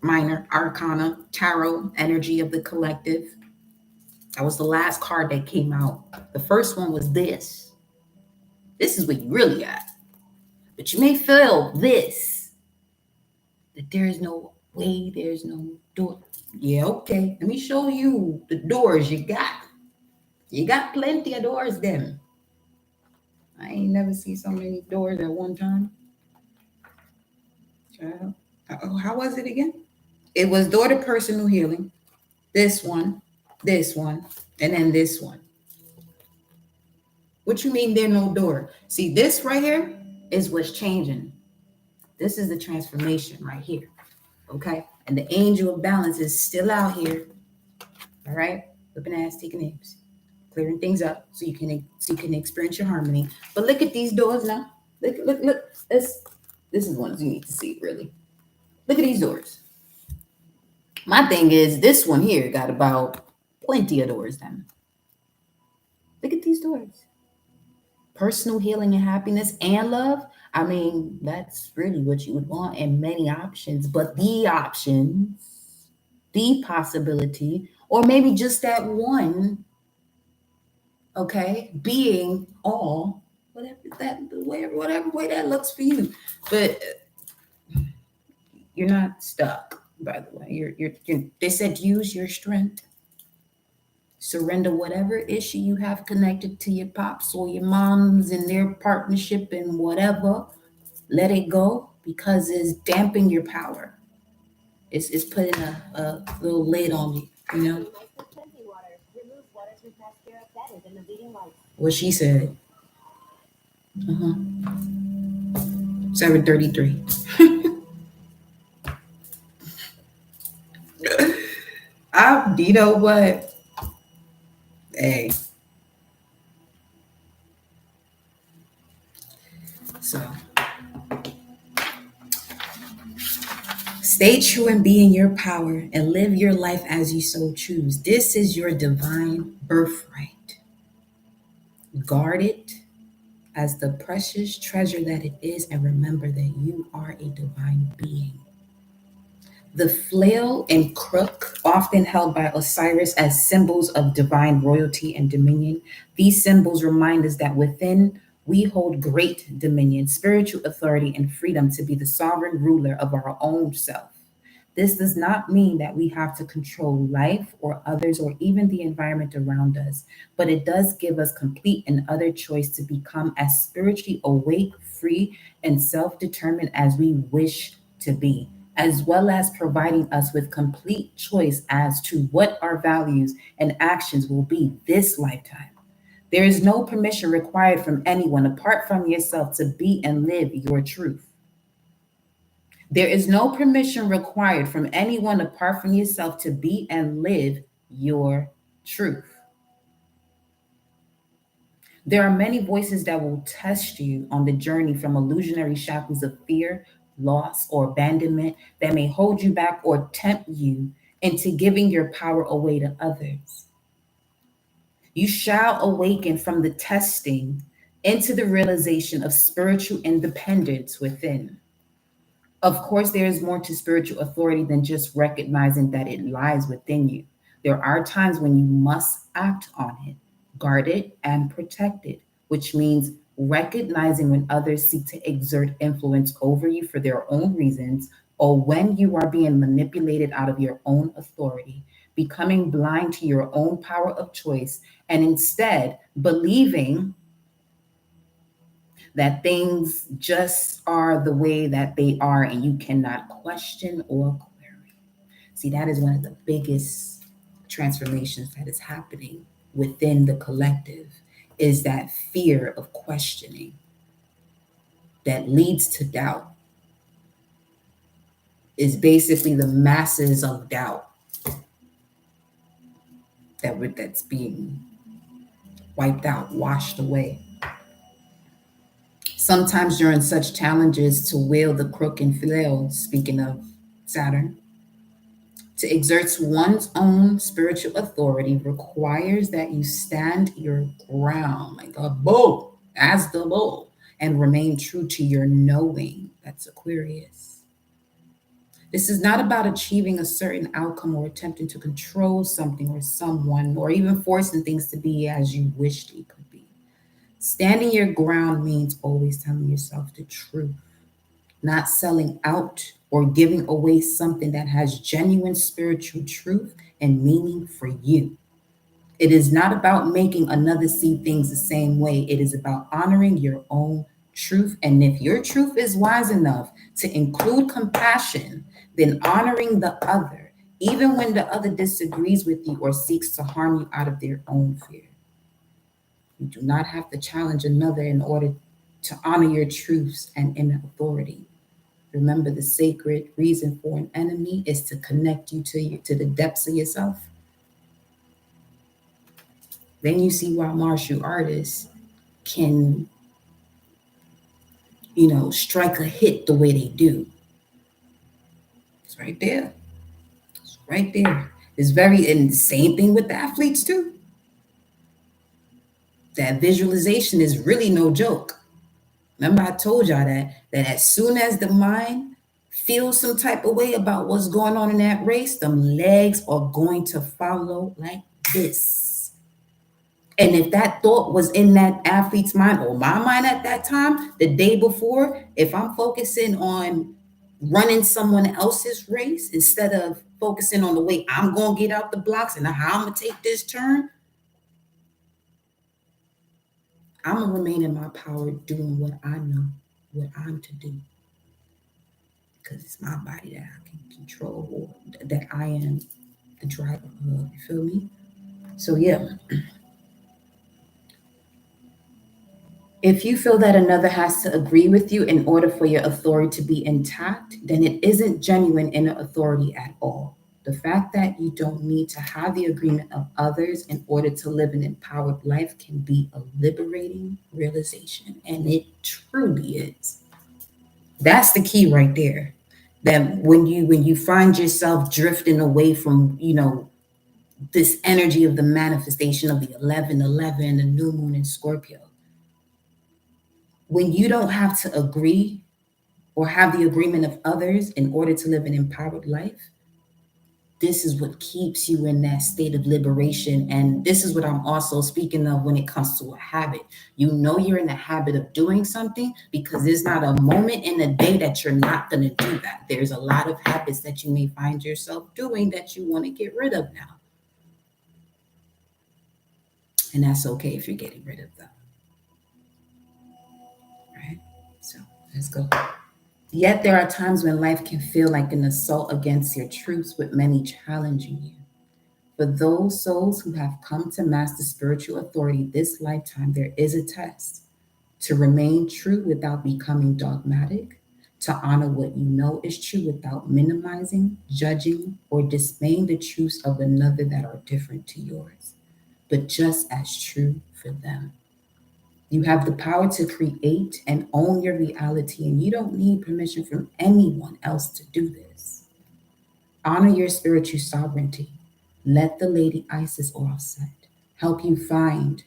Minor Arcana, Tarot, energy of the collective. That was the last card that came out. The first one was this. This is what you really at. But you may feel this, that there is no way, there's no door. Yeah, okay. Let me show you the doors you got. You got plenty of doors then. I ain't never seen so many doors at one time. Child. Oh, how was it again? It was door to personal healing. This one, and then this one. What you mean there's no door? See, this right here is what's changing. This is the transformation right here. Okay? And the angel of balance is still out here. All right? Whipping ass, taking names. Clearing things up so you can experience your harmony. But look at these doors now. Look. This is one you need to see, really. Look at these doors. My thing is, this one here got about plenty of doors then. Look at these doors. Personal healing and happiness and love. I mean, that's really what you would want and many options, but the options, the possibility, or maybe just that one, okay, being all, whatever way that looks for you. But you're not stuck, by the way. They said use your strength. Surrender whatever issue you have connected to your pops or your moms and their partnership and whatever. Let it go because it's damping your power. It's putting a little lid on you, you know? What she said. Uh-huh. 7:33. You know what? Hey, so stay true and be in your power and live your life as you so choose. This is your divine birthright. Guard it as the precious treasure that it is, and remember that you are a divine being. The flail and crook, often held by Osiris as symbols of divine royalty and dominion, these symbols remind us that within we hold great dominion, spiritual authority, and freedom to be the sovereign ruler of our own self. This does not mean that we have to control life or others or even the environment around us, but it does give us complete and utter choice to become as spiritually awake, free, and self determined as we wish to be, as well as providing us with complete choice as to what our values and actions will be this lifetime. There is no permission required from anyone apart from yourself to be and live your truth. There is no permission required from anyone apart from yourself to be and live your truth. There are many voices that will test you on the journey from illusionary shackles of fear, loss, or abandonment that may hold you back or tempt you into giving your power away to others. You shall awaken from the testing into the realization of spiritual independence within. Of course, there is more to spiritual authority than just recognizing that it lies within you. There are times when you must act on it, guard it, and protect it, which means recognizing when others seek to exert influence over you for their own reasons, or when you are being manipulated out of your own authority, becoming blind to your own power of choice, and instead believing that things just are the way that they are and you cannot question or query. See, that is one of the biggest transformations that is happening within the collective is that fear of questioning that leads to doubt is basically the masses of doubt that's being wiped out, washed away. Sometimes during such challenges to wield the crook and flail, speaking of Saturn, to exert one's own spiritual authority requires that you stand your ground like a bull, as the bull, and remain true to your knowing. That's Aquarius. This is not about achieving a certain outcome or attempting to control something or someone or even forcing things to be as you wished it could be. Standing your ground means always telling yourself the truth, not selling out or giving away something that has genuine spiritual truth and meaning for you. It is not about making another see things the same way. It is about honoring your own truth. And if your truth is wise enough to include compassion, then honoring the other, even when the other disagrees with you or seeks to harm you out of their own fear. You do not have to challenge another in order to honor your truths and inner authority. Remember, the sacred reason for an enemy is to connect you to the depths of yourself. Then you see why martial artists can, strike a hit the way they do. It's right there. It's right there. And the same thing with the athletes too. That visualization is really no joke. Remember, I told y'all that as soon as the mind feels some type of way about what's going on in that race, them legs are going to follow like this. And if that thought was in that athlete's mind or my mind at that time, the day before, if I'm focusing on running someone else's race instead of focusing on the way I'm going to get out the blocks and how I'm going to take this turn, I'm going to remain in my power doing what I know, what I'm to do. Because it's my body that I can control or that I am the driver of. You feel me? So, yeah, if you feel that another has to agree with you in order for your authority to be intact, then it isn't genuine inner authority at all. The fact that you don't need to have the agreement of others in order to live an empowered life can be a liberating realization, and it truly is. That's the key right there. That when you find yourself drifting away from, this energy of the manifestation of the 1111, the new moon in Scorpio, when you don't have to agree or have the agreement of others in order to live an empowered life, this is what keeps you in that state of liberation. And this is what I'm also speaking of when it comes to a habit. You know you're in the habit of doing something because there's not a moment in the day that you're not going to do that. There's a lot of habits that you may find yourself doing that you want to get rid of now. And that's okay if you're getting rid of them. Right? So let's go. Yet there are times when life can feel like an assault against your truths, with many challenging you. For those souls who have come to master spiritual authority this lifetime, there is a test to remain true without becoming dogmatic, to honor what you know is true without minimizing, judging, or dismaying the truths of another that are different to yours, but just as true for them. You have the power to create and own your reality, and you don't need permission from anyone else to do this. Honor your spiritual sovereignty. Let the Lady Isis offset help you find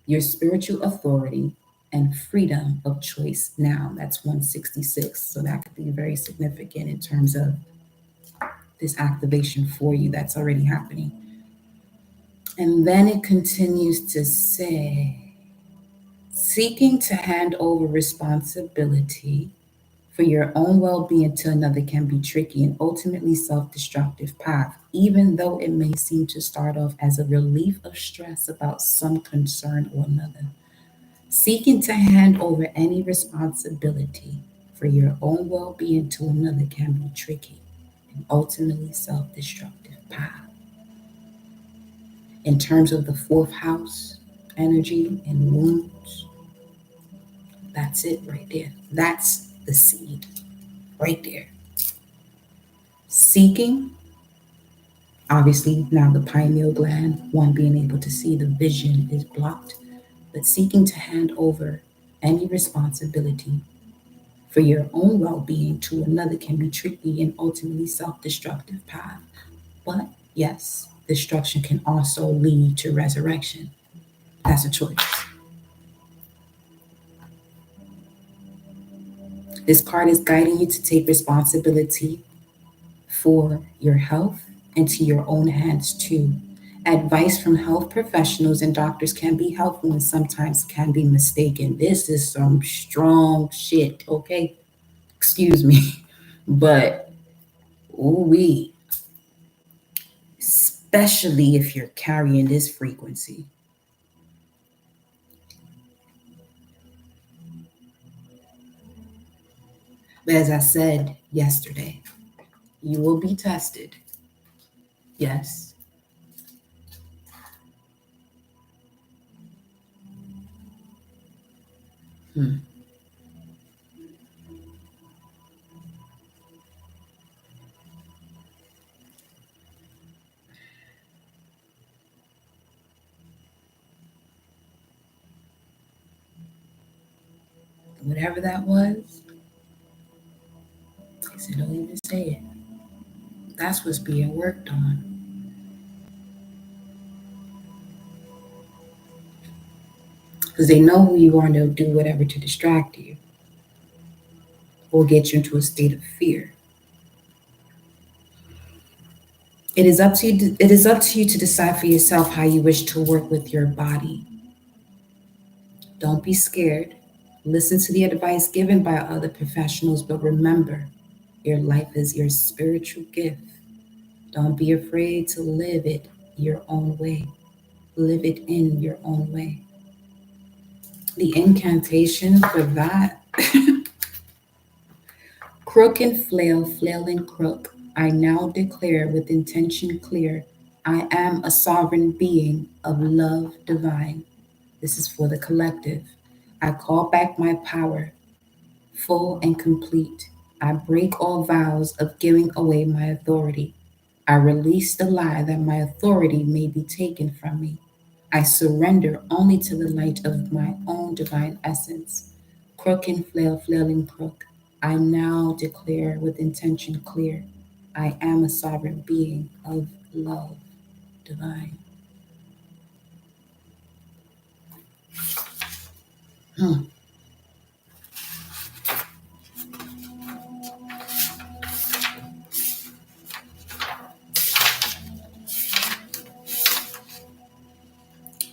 your spiritual authority and freedom of choice now. That's 166. So that could be very significant in terms of this activation for you that's already happening. And then it continues to say, seeking to hand over responsibility for your own well being to another can be tricky and ultimately self destructive path, even though it may seem to start off as a relief of stress about some concern or another. Seeking to hand over any responsibility for your own well being to another can be tricky and ultimately self destructive path. In terms of the fourth house energy and wounds, that's it right there. That's the seed right there. Seeking, obviously, now the pineal gland, one being able to see the vision is blocked, but seeking to hand over any responsibility for your own well being to another can be tricky and ultimately self destructive path. But yes, destruction can also lead to resurrection. That's a choice. This card is guiding you to take responsibility for your health into your own hands too. Advice from health professionals and doctors can be helpful and sometimes can be mistaken. This is some strong shit, okay? Excuse me. But we, especially if you're carrying this frequency. But as I said yesterday, you will be tested. Yes. Hmm. Whatever that was, I said, don't even say it. That's what's being worked on. because they know who you are and they'll do whatever to distract you or get you into a state of fear. It is up to you. It is up to you to decide for yourself how you wish to work with your body. Don't be scared. Listen to the advice given by other professionals, but remember, your life is your spiritual gift. Don't be afraid to live it your own way. Live it in your own way. The incantation for that: crook and flail, flail and crook. I now declare with intention clear, I am a sovereign being of love divine. This is for the collective. I call back my power, full and complete. I break all vows of giving away my authority. I release the lie that my authority may be taken from me. I surrender only to the light of my own divine essence. Crook and flail, flailing crook. I now declare with intention clear, I am a sovereign being of love divine. Hmm.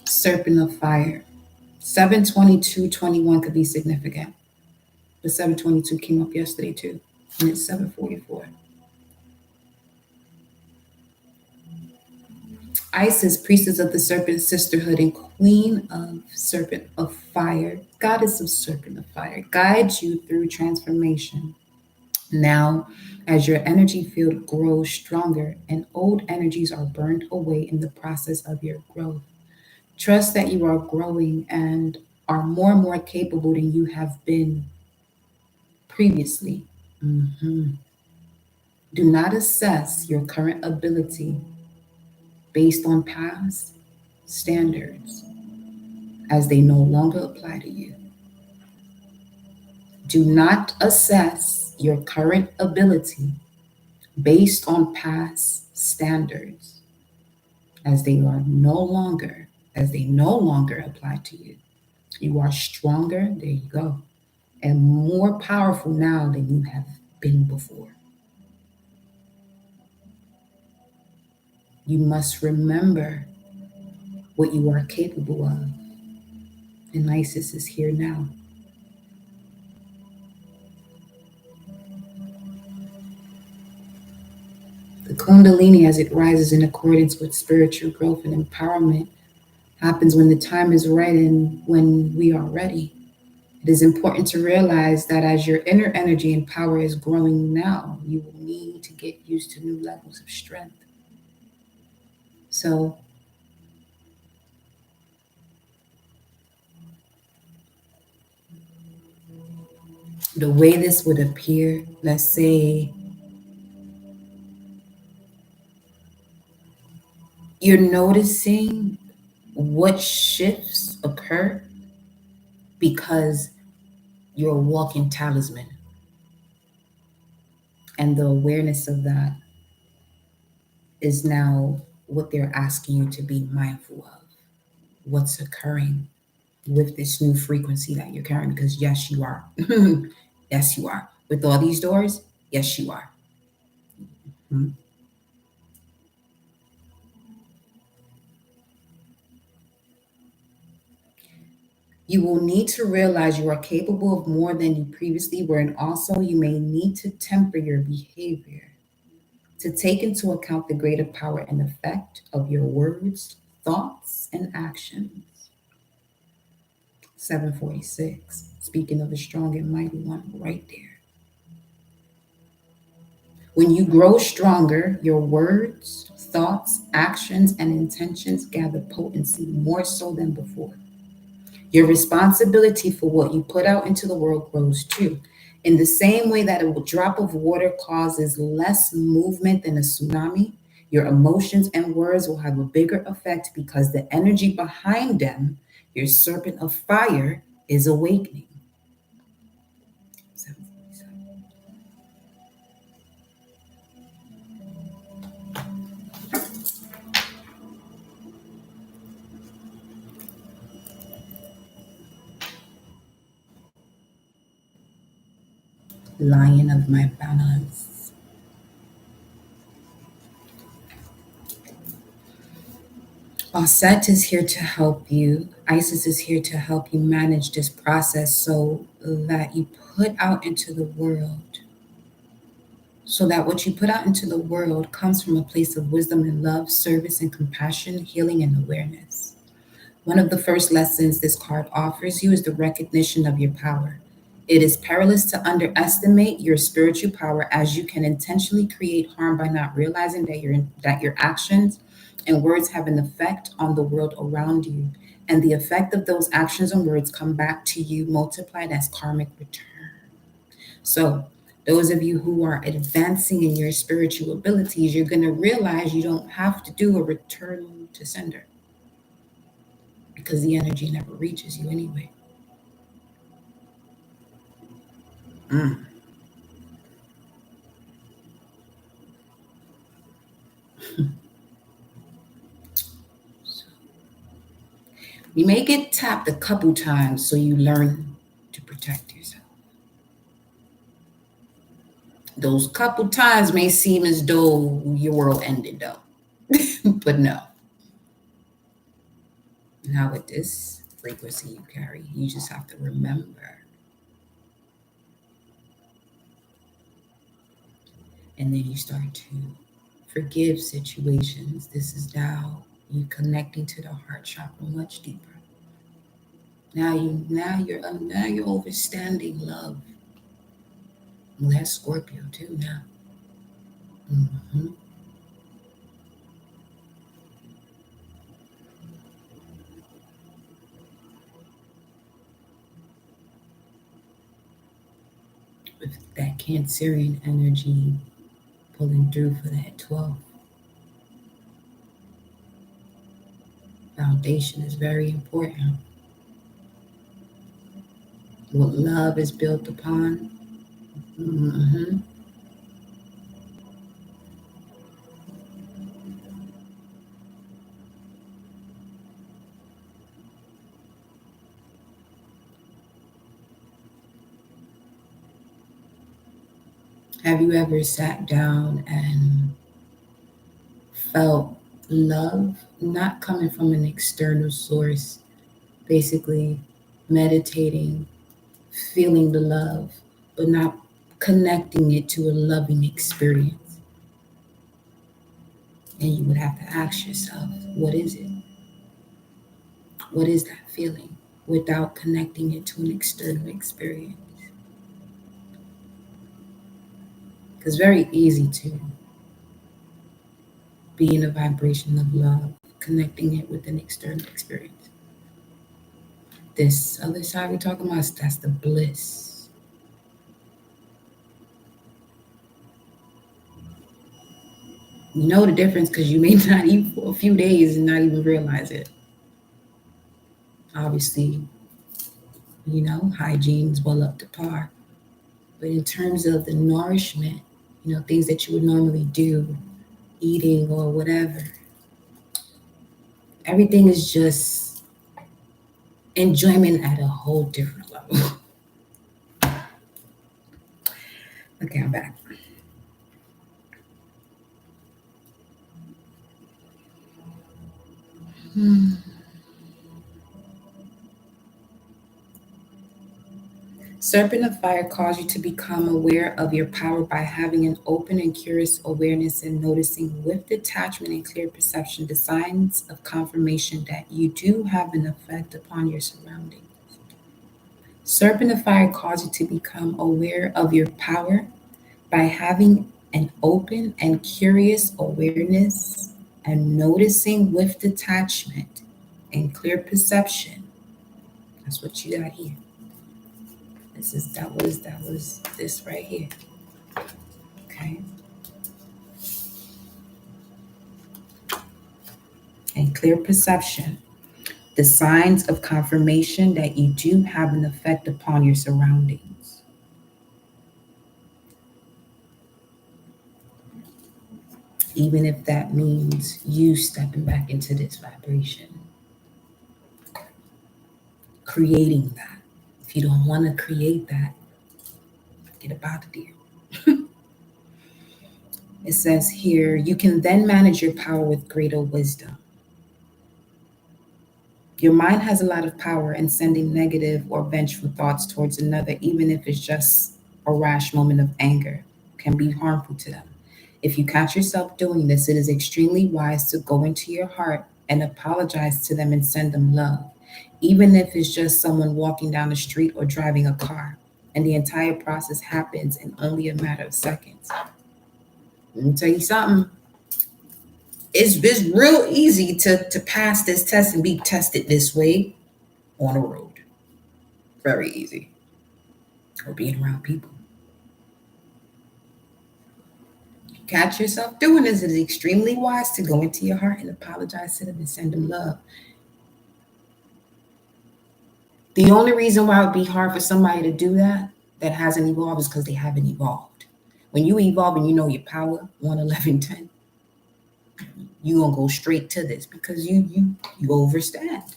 Serpent of fire. 7/22/21 could be significant. The 7/22 came up yesterday too, and it's 7/44. Isis, priestess of the serpent sisterhood and queen of serpent of fire, goddess of serpent of fire, guides you through transformation. Now, as your energy field grows stronger and old energies are burned away in the process of your growth, trust that you are growing and are more and more capable than you have been previously. Mhm. Do not assess your current ability based on past standards as they no longer apply to you. Do not assess your current ability based on past standards as they no longer apply to you. You are stronger, there you go, and more powerful now than you have been before. You must remember what you are capable of. And Isis is here now. The Kundalini, as it rises in accordance with spiritual growth and empowerment, happens when the time is right and when we are ready. It is important to realize that as your inner energy and power is growing now, you will need to get used to new levels of strength. So, the way this would appear, let's say you're noticing what shifts occur because you're a walking talisman. And the awareness of that is now what they're asking you to be mindful of. What's occurring with this new frequency that you're carrying? Because yes, you are. Yes, you are. With all these doors, yes, you are. Hmm. You will need to realize you are capable of more than you previously were, and also you may need to temper your behavior to take into account the greater power and effect of your words, thoughts, and actions. 746, speaking of the strong and mighty one right there. When you grow stronger, your words, thoughts, actions, and intentions gather potency more so than before. Your responsibility for what you put out into the world grows too. In the same way that a drop of water causes less movement than a tsunami, your emotions and words will have a bigger effect because the energy behind them, your serpent of fire, is awakening. 747. Lion of my balance. Osset is here to help you. Isis is here to help you manage this process so that you put out into the world, so that what you put out into the world comes from a place of wisdom and love, service and compassion, healing and awareness. One of the first lessons this card offers you is the recognition of your power. It is perilous to underestimate your spiritual power, as you can intentionally create harm by not realizing that your actions and words have an effect on the world around you. And the effect of those actions and words come back to you multiplied as karmic return. So, those of you who are advancing in your spiritual abilities, you're going to realize you don't have to do a return to sender, because the energy never reaches you anyway. Mm. You may get tapped a couple times so you learn to protect yourself. Those couple times may seem as though your world ended, though. But no. Now, with this frequency you carry, you just have to remember. And then you start to forgive situations. This is now you connecting to the heart chakra much deeper. Now you're understanding love. Well, that's Scorpio too now. Mm-hmm. With that Cancerian energy pulling through for that 12. Foundation is very important. What love is built upon. Mm-hmm. Have you ever sat down and felt love not coming from an external source, basically meditating, feeling the love, but not connecting it to a loving experience? And you would have to ask yourself, what is it? What is that feeling, without connecting it to an external experience? It's very easy to be in a vibration of love, connecting it with an external experience. This other side we're talking about, that's the bliss. You know the difference because you may not eat for a few days and not even realize it. Obviously, hygiene's well up to par. But in terms of the nourishment, things that you would normally do, eating or whatever, everything is just enjoyment at a whole different level. Okay, I'm back. Serpent of Fire calls you to become aware of your power by having an open and curious awareness and noticing with detachment and clear perception the signs of confirmation that you do have an effect upon your surroundings. Serpent of Fire calls you to become aware of your power by having an open and curious awareness and noticing with detachment and clear perception. That's what you got here. That was this right here. Okay. And clear perception. The signs of confirmation that you do have an effect upon your surroundings. Even if that means you stepping back into this vibration, creating that. If you don't want to create that, Get up out of there. It says here, you can then manage your power with greater wisdom. Your mind has a lot of power in sending negative or vengeful thoughts towards another, even if it's just a rash moment of anger, can be harmful to them. If you catch yourself doing this, it is extremely wise to go into your heart and apologize to them and send them love, even if it's just someone walking down the street or driving a car. And the entire process happens in only a matter of seconds. Let me tell you something. It's real easy to pass this test and be tested this way on the road. Very easy. Or being around people. Catch yourself doing this. It is extremely wise to go into your heart and apologize to them and send them love. The only reason why it would be hard for somebody to do that hasn't evolved is because they haven't evolved. When you evolve and you know your power, 1, 11, 10, you're going to go straight to this because you overstand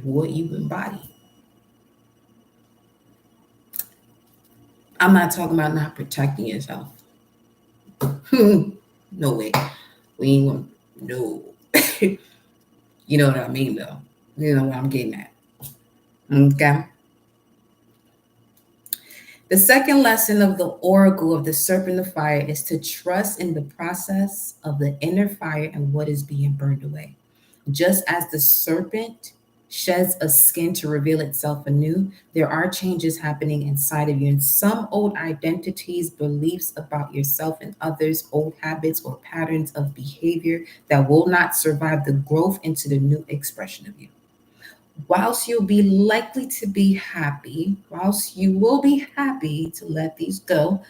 what you embody. I'm not talking about not protecting yourself. No way. We ain't going to, no. You know what I mean, though. You know what I'm getting at. Okay. The second lesson of the oracle of the serpent of fire is to trust in the process of the inner fire and what is being burned away. Just as the serpent sheds a skin to reveal itself anew, there are changes happening inside of you. And some old identities, beliefs about yourself and others, old habits or patterns of behavior that will not survive the growth into the new expression of you. Whilst you'll be likely to be happy, whilst you will be happy to let these go,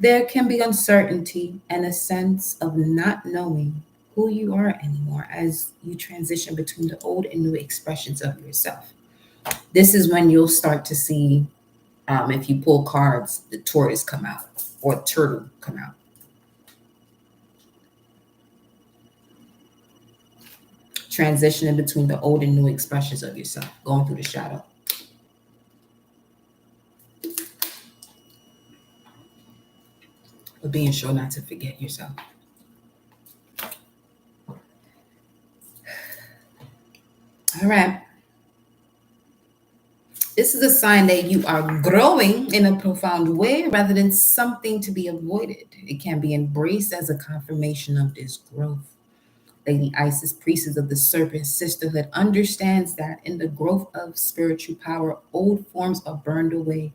there can be uncertainty and a sense of not knowing who you are anymore as you transition between the old and new expressions of yourself. This is when you'll start to see, if you pull cards, the tortoise come out or turtle come out. Transitioning between the old and new expressions of yourself, going through the shadow. But being sure not to forget yourself. All right. This is a sign that you are growing in a profound way rather than something to be avoided. It can be embraced as a confirmation of this growth. Lady Isis, priestess of the serpent sisterhood, understands that in the growth of spiritual power, old forms are burned away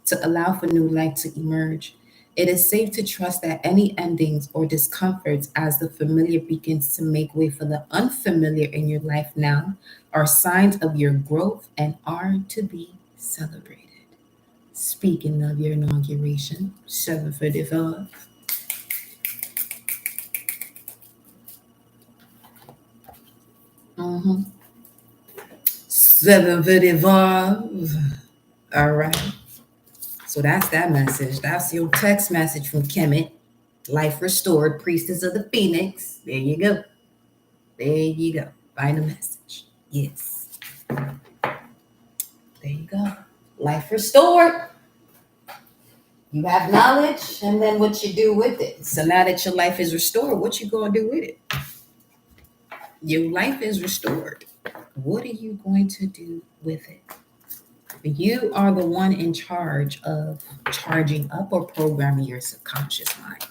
to allow for new light to emerge. It is safe to trust that any endings or discomforts as the familiar begins to make way for the unfamiliar in your life now are signs of your growth and are to be celebrated. Speaking of your inauguration, 7:45. Mm-hmm. 7:45. All right. So that's that message. That's your text message from Kemet. Life restored, priestess of the Phoenix. There you go. There you go. Find a message. Yes. There you go. Life restored. You have knowledge, and then what you do with it. So now that your life is restored, what you gonna do with it? Your life is restored. What are you going to do with it? You are the one in charge of charging up or programming your subconscious mind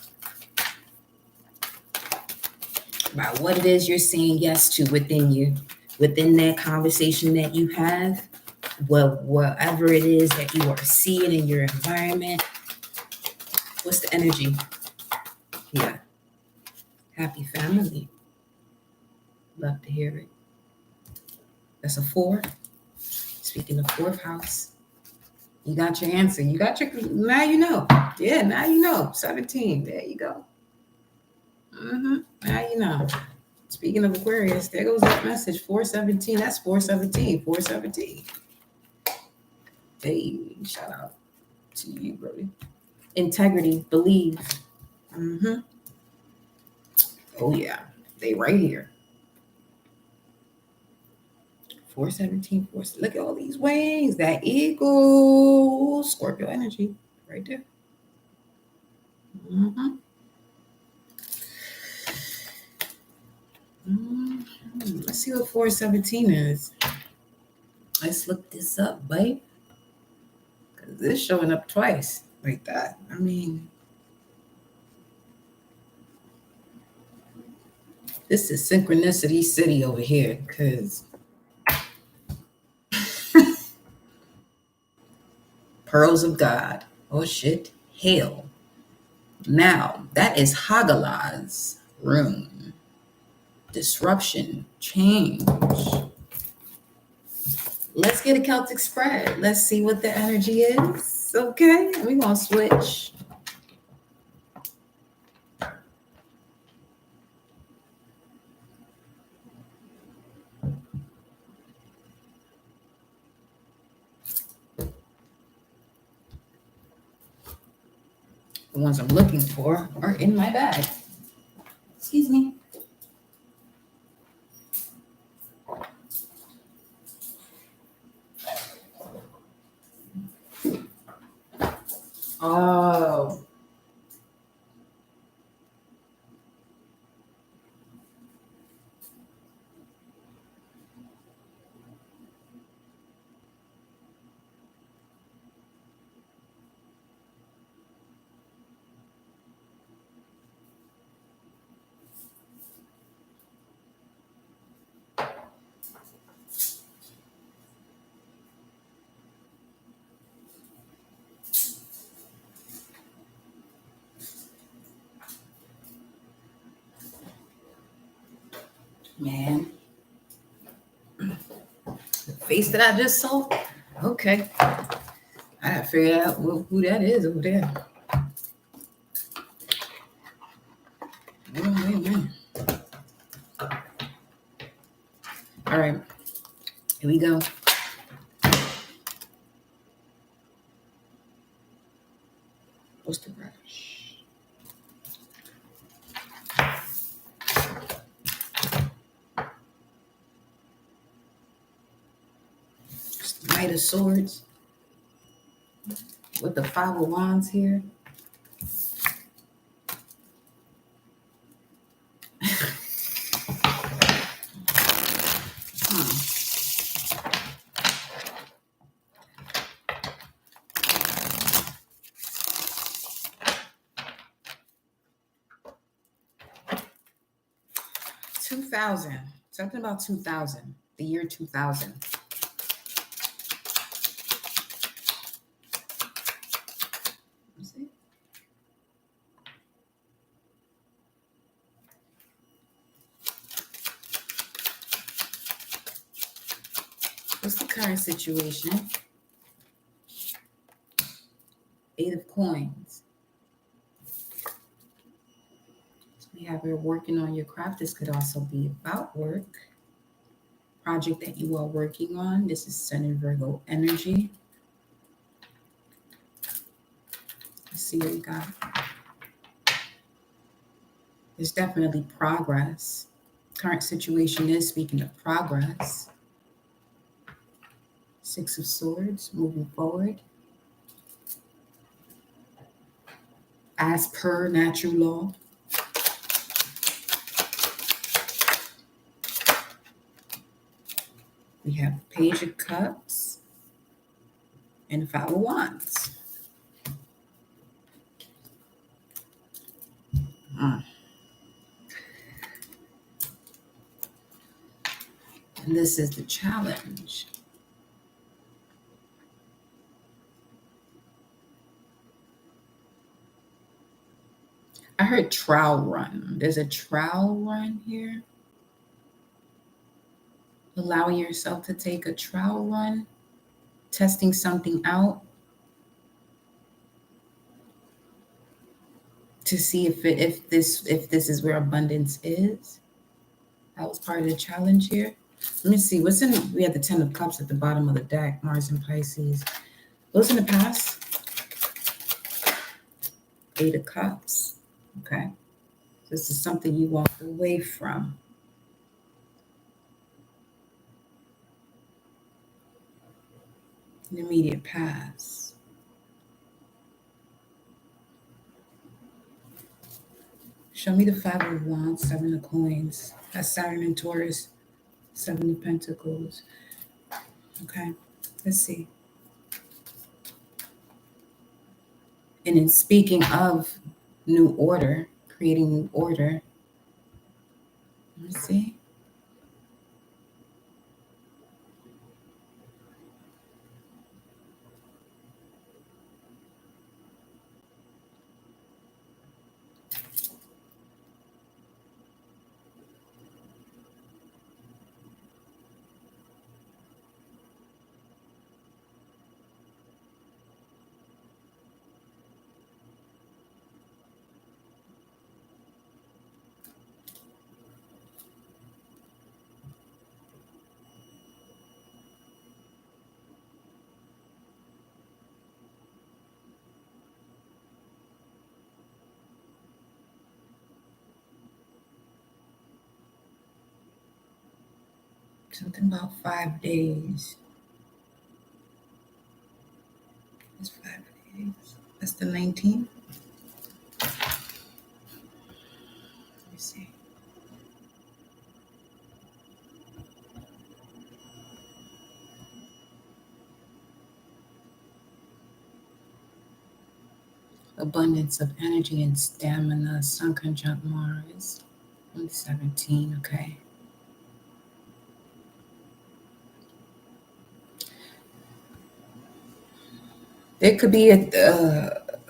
about what it is you're saying yes to within you, within that conversation that you have, whatever it is that you are seeing in your environment. What's the energy? Yeah. Happy family. Love to hear it. That's a 4. Speaking of fourth house, you got your answer. You got your, now you know. Yeah, now you know. 17. There you go. Now you know. Speaking of Aquarius, there goes that message. 417. That's 417. 417. Hey, shout out to you, brother. Integrity, believe. Oh yeah, they right here. 417, look at all these wings. That eagle, Scorpio energy right there. Mm-hmm. Mm-hmm. Let's see what 417 is. Let's look this up, babe. Because this showing up twice like that. I mean, this is synchronicity city over here. Because pearls of God. Oh, shit. Hell. Now, that is Hagalah's rune. Disruption. Change. Let's get a Celtic spread. Let's see what the energy is. Okay, we're going to switch. The ones I'm looking for are in my bag. Excuse me. Oh. Man. The face that I just saw? Okay. I gotta figure out who that is over there. Wait a minute. All right. Here we go. What's the brush? Knight of Swords with the Five of Wands here. Something about 2000, the year 2000. What's the current situation? Eight of Coins. So we have you're working on your craft. This could also be about work. Project that you are working on. This is Sun and Virgo energy. Let's see what we got. There's definitely progress. Current situation is speaking of progress. Six of Swords, moving forward. As per natural law. We have Page of Cups and Five of Wands. And this is the challenge. I heard trial run. There's a trial run here. Allowing yourself to take a trial run, testing something out to see if this is where abundance is. That was part of the challenge here. Let me see. We had the 10 of Cups at the bottom of the deck, Mars and Pisces. What's in the past? Eight of Cups. Okay. This is something you walked away from. The immediate past. Show me the Five of Wands, Seven of Coins. That's Saturn and Taurus. Seven of Pentacles. Okay, let's see. And in speaking of new order, creating new order, let's see. Something about 5 days. It's 5 days. That's the 19th. Let me see. Abundance of energy and stamina. Sun conjunct Mars. 17. Okay. There could be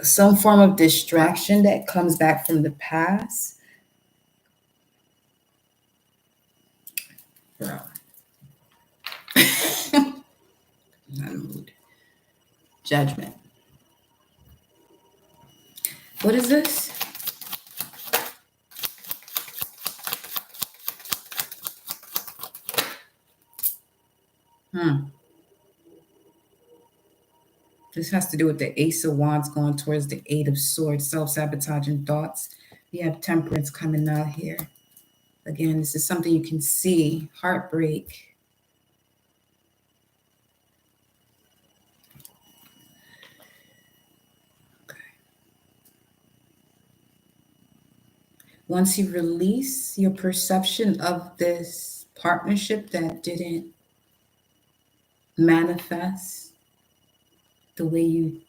some form of distraction that comes back from the past. Bro. Not in the mood. Judgment. What is this? This has to do with the Ace of Wands going towards the Eight of Swords, self-sabotaging thoughts. We have Temperance coming out here. Again, this is something you can see. Heartbreak. Okay. Once you release your perception of this partnership that didn't manifest the way you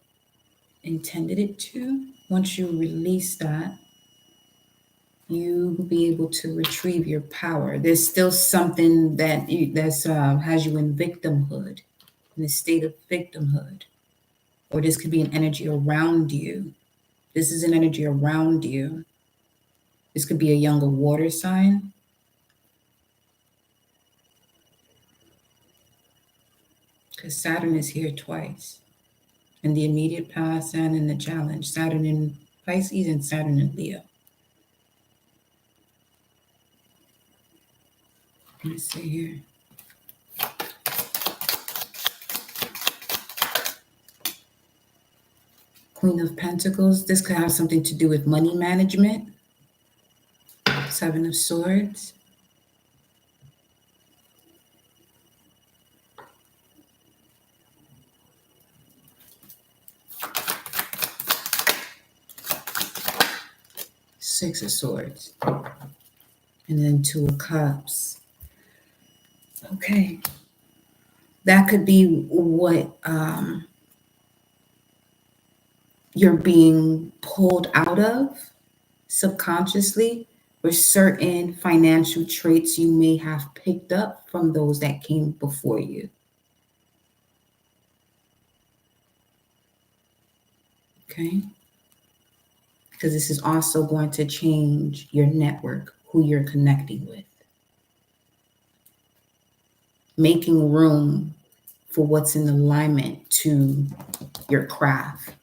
intended it to, once you release that, you will be able to retrieve your power. There's still something that has you in victimhood, in a state of victimhood, or this could be an energy around you. This is an energy around you. This could be a younger water sign. Because Saturn is here twice. In the immediate past and in the challenge. Saturn in Pisces and Saturn in Leo. Let's see here. Queen of Pentacles. This could have something to do with money management. Seven of Swords. Six of Swords. And then Two of Cups. Okay. That could be what you're being pulled out of subconsciously, or certain financial traits you may have picked up from those that came before you. Okay? Because this is also going to change your network, who you're connecting with. Making room for what's in alignment to your craft,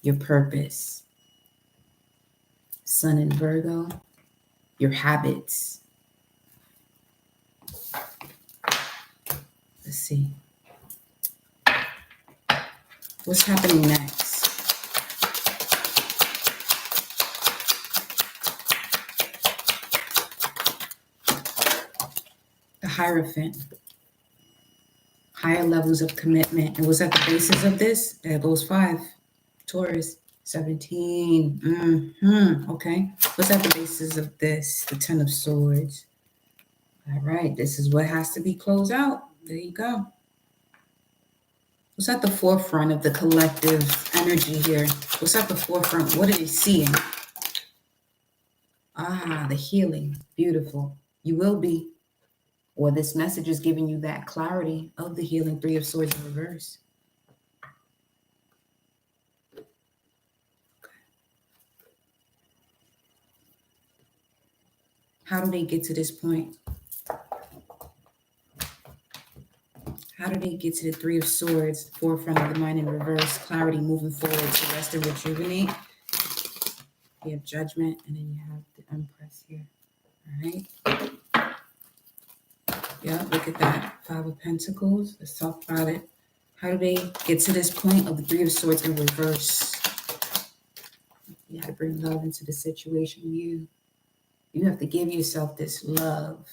your purpose. Sun in Virgo, your habits. Let's see. What's happening next? The Hierophant. higher levels of commitment. And what's at the basis of this? There goes 5. Taurus, 17. Okay. What's at the basis of this? The 10 of Swords. All right. This is what has to be closed out. There you go. What's at the forefront of the collective energy here? What's at the forefront? What are they seeing? The healing. Beautiful. You will be. Or this message is giving you that clarity of the healing. 3 of Swords in reverse. How do they get to this point? How do they get to the 3 of Swords, forefront of the mind in reverse, clarity moving forward to rest and rejuvenate? You have Judgment, and then you have the Empress here. All right. Yeah, look at that. 5 of Pentacles. Let's talk about it. How do they get to this point of the 3 of Swords in reverse? You got to bring love into the situation. You have to give yourself this love.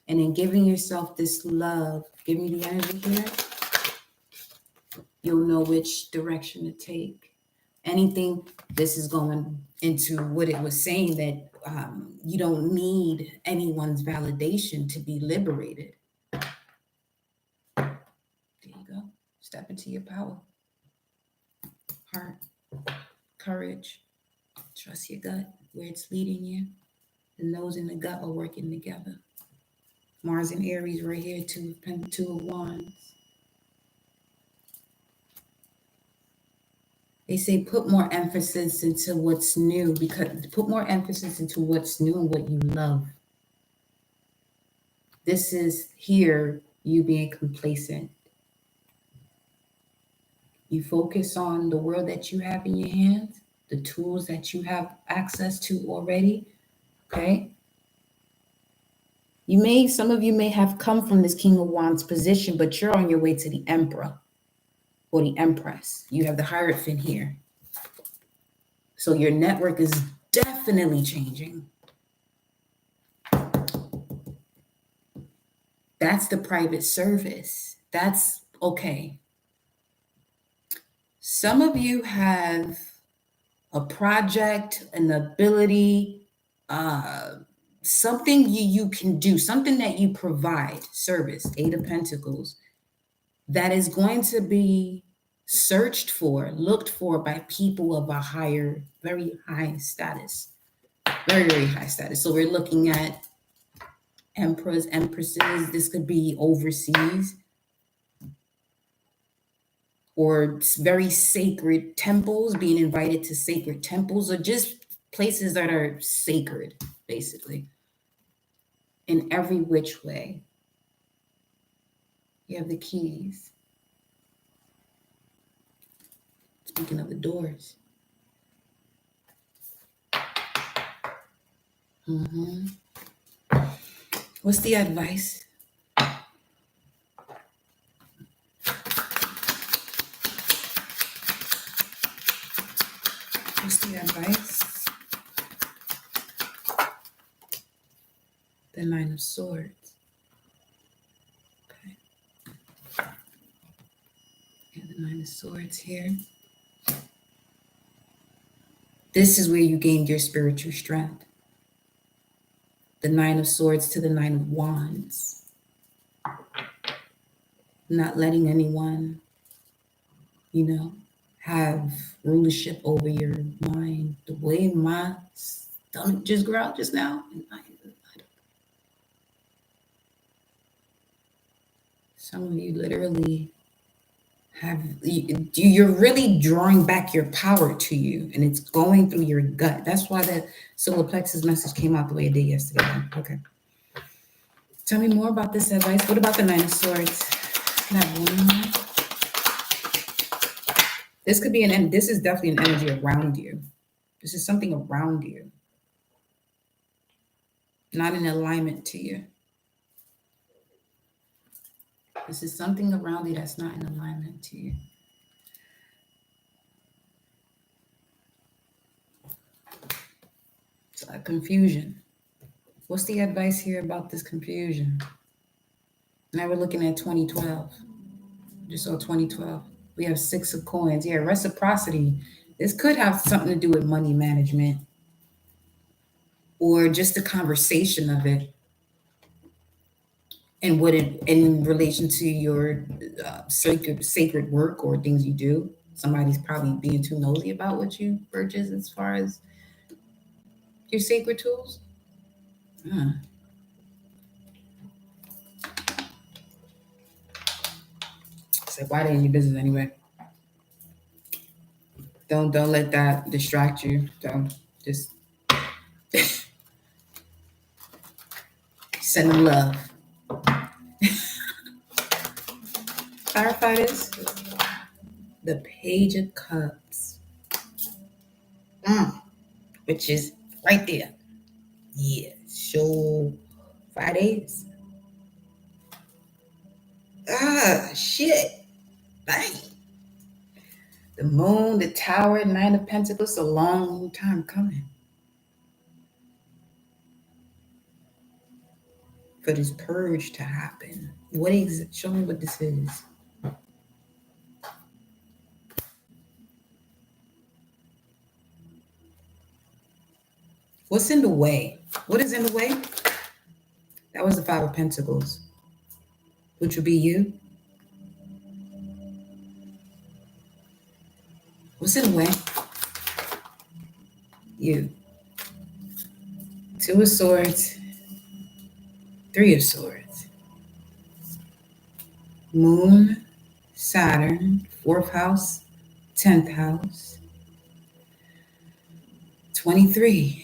And in giving yourself this love, give me the energy here, you'll know which direction to take. Anything, this is going into what it was saying, that you don't need anyone's validation to be liberated. There you go. Step into your power. Heart, courage, trust your gut, where it's leading you. The nose and the gut are working together. Mars and Aries right here, 2 of Wands. They say put more emphasis into what's new, because put more emphasis into what's new and what you love. This is here you being complacent. You focus on the world that you have in your hands, the tools that you have access to already, okay? Some of you may have come from this King of Wands position, but you're on your way to the Emperor or the Empress. You have the Hierophant here. So your network is definitely changing. That's the private service. That's okay. Some of you have a project, an ability, something you can do, something that you provide, service, 8 of Pentacles, that is going to be searched for, looked for by people of a higher, very high status. Very, very high status. So we're looking at emperors, empresses. This could be overseas, or very sacred temples, being invited to sacred temples, or just places that are sacred, basically, in every which way. You have the keys. Speaking of the doors. What's the advice? What's the advice? The 9 of Swords. Okay. Yeah, the 9 of Swords here. This is where you gained your spiritual strength. The 9 of Swords to the 9 of Wands. Not letting anyone, have rulership over your mind. The way my stomach just growled just now. Some of you literally you're really drawing back your power to you, and it's going through your gut. That's why that solar plexus message came out the way it did yesterday. Okay. Tell me more about this advice. What about the 9 of Swords? Can I have one more? This could be this is definitely an energy around you. This is something around you, not in alignment to you. This is something around you that's not in alignment to you. It's like confusion. What's the advice here about this confusion? Now we're looking at 2012. Just saw 2012. We have 6 of coins. Yeah, reciprocity. This could have something to do with money management or just the conversation of it and what it in relation to your sacred work or things you do. Somebody's probably being too nosy about what you purchase as far as your sacred tools. Huh. It's like, why they in your business anyway? Don't let that distract you. Don't just send them love. Clarify this. The Page of Cups, which is right there. Yeah, show 5 days. Shit. Dang. The Moon, the Tower, 9 of Pentacles, a long time coming for this purge to happen. What is it? Show me what this is. What's in the way? What is in the way? That was the 5 of Pentacles, which would be you. What's in the way? You. 2 of Swords, 3 of Swords. Moon, Saturn, 4th house, 10th house. 23.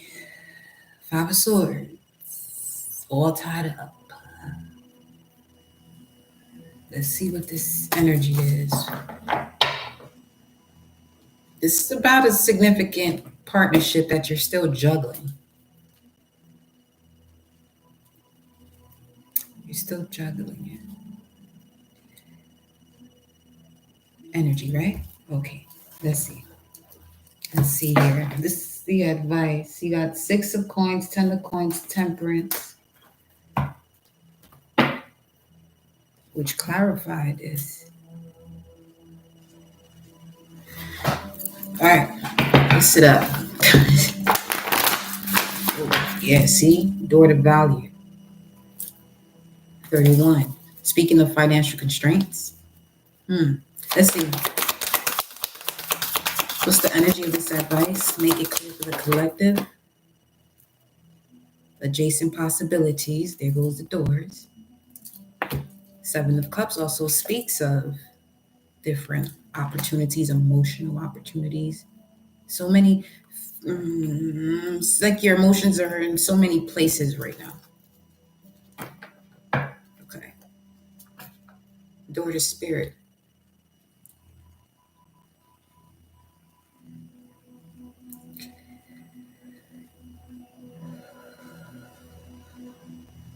5 of Swords. All tied up. Let's see what this energy is. This is about a significant partnership that you're still juggling. You're still juggling it. Energy, right? Okay, let's see. Let's see here. This is the advice. You got 6 of Coins, 10 of Coins, Temperance, which clarified this. All right, let's sit up. Yeah, see? Door to value. 31. Speaking of financial constraints. Let's see. What's the energy of this advice? Make it clear for the collective. Adjacent possibilities. There goes the doors. 7 of Cups also speaks of different opportunities, emotional opportunities. So many, it's like your emotions are in so many places right now. Okay. Door to Spirit.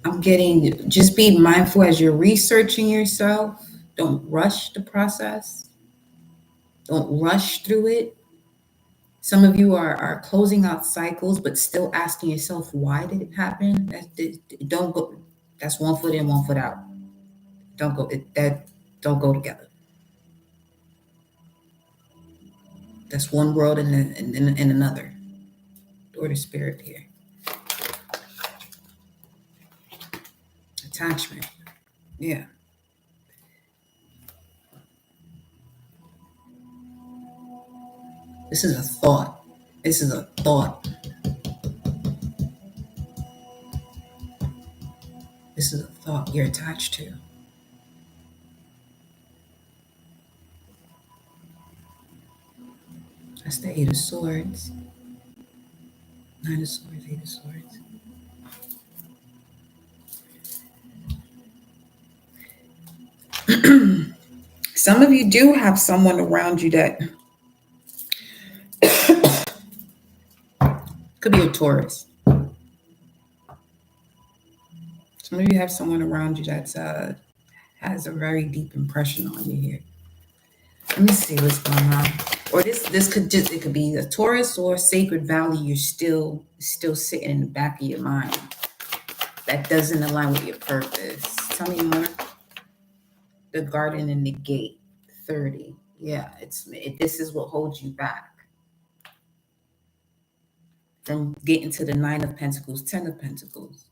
I'm getting, just be mindful as you're researching yourself. Don't rush the process. Don't rush through it. Some of you are closing out cycles, but still asking yourself, why did it happen? Don't go. That's 1 foot in, 1 foot out. Don't go. Don't go together. That's one world and another. Door to Spirit here. Attachment. Yeah. This is a thought. This is a thought. This is a thought you're attached to. That's the 8 of Swords. 9 of Swords, 8 of Swords. Some of you do have someone around you that could be a Taurus. Some of you have someone around you that has a very deep impression on you here. Let me see what's going on. Or this could be a Taurus or sacred value you're still sitting in the back of your mind that doesn't align with your purpose. Tell me more. The garden and the gate, 30. Yeah, this is what holds you back from getting to the Nine of Pentacles, Ten of Pentacles.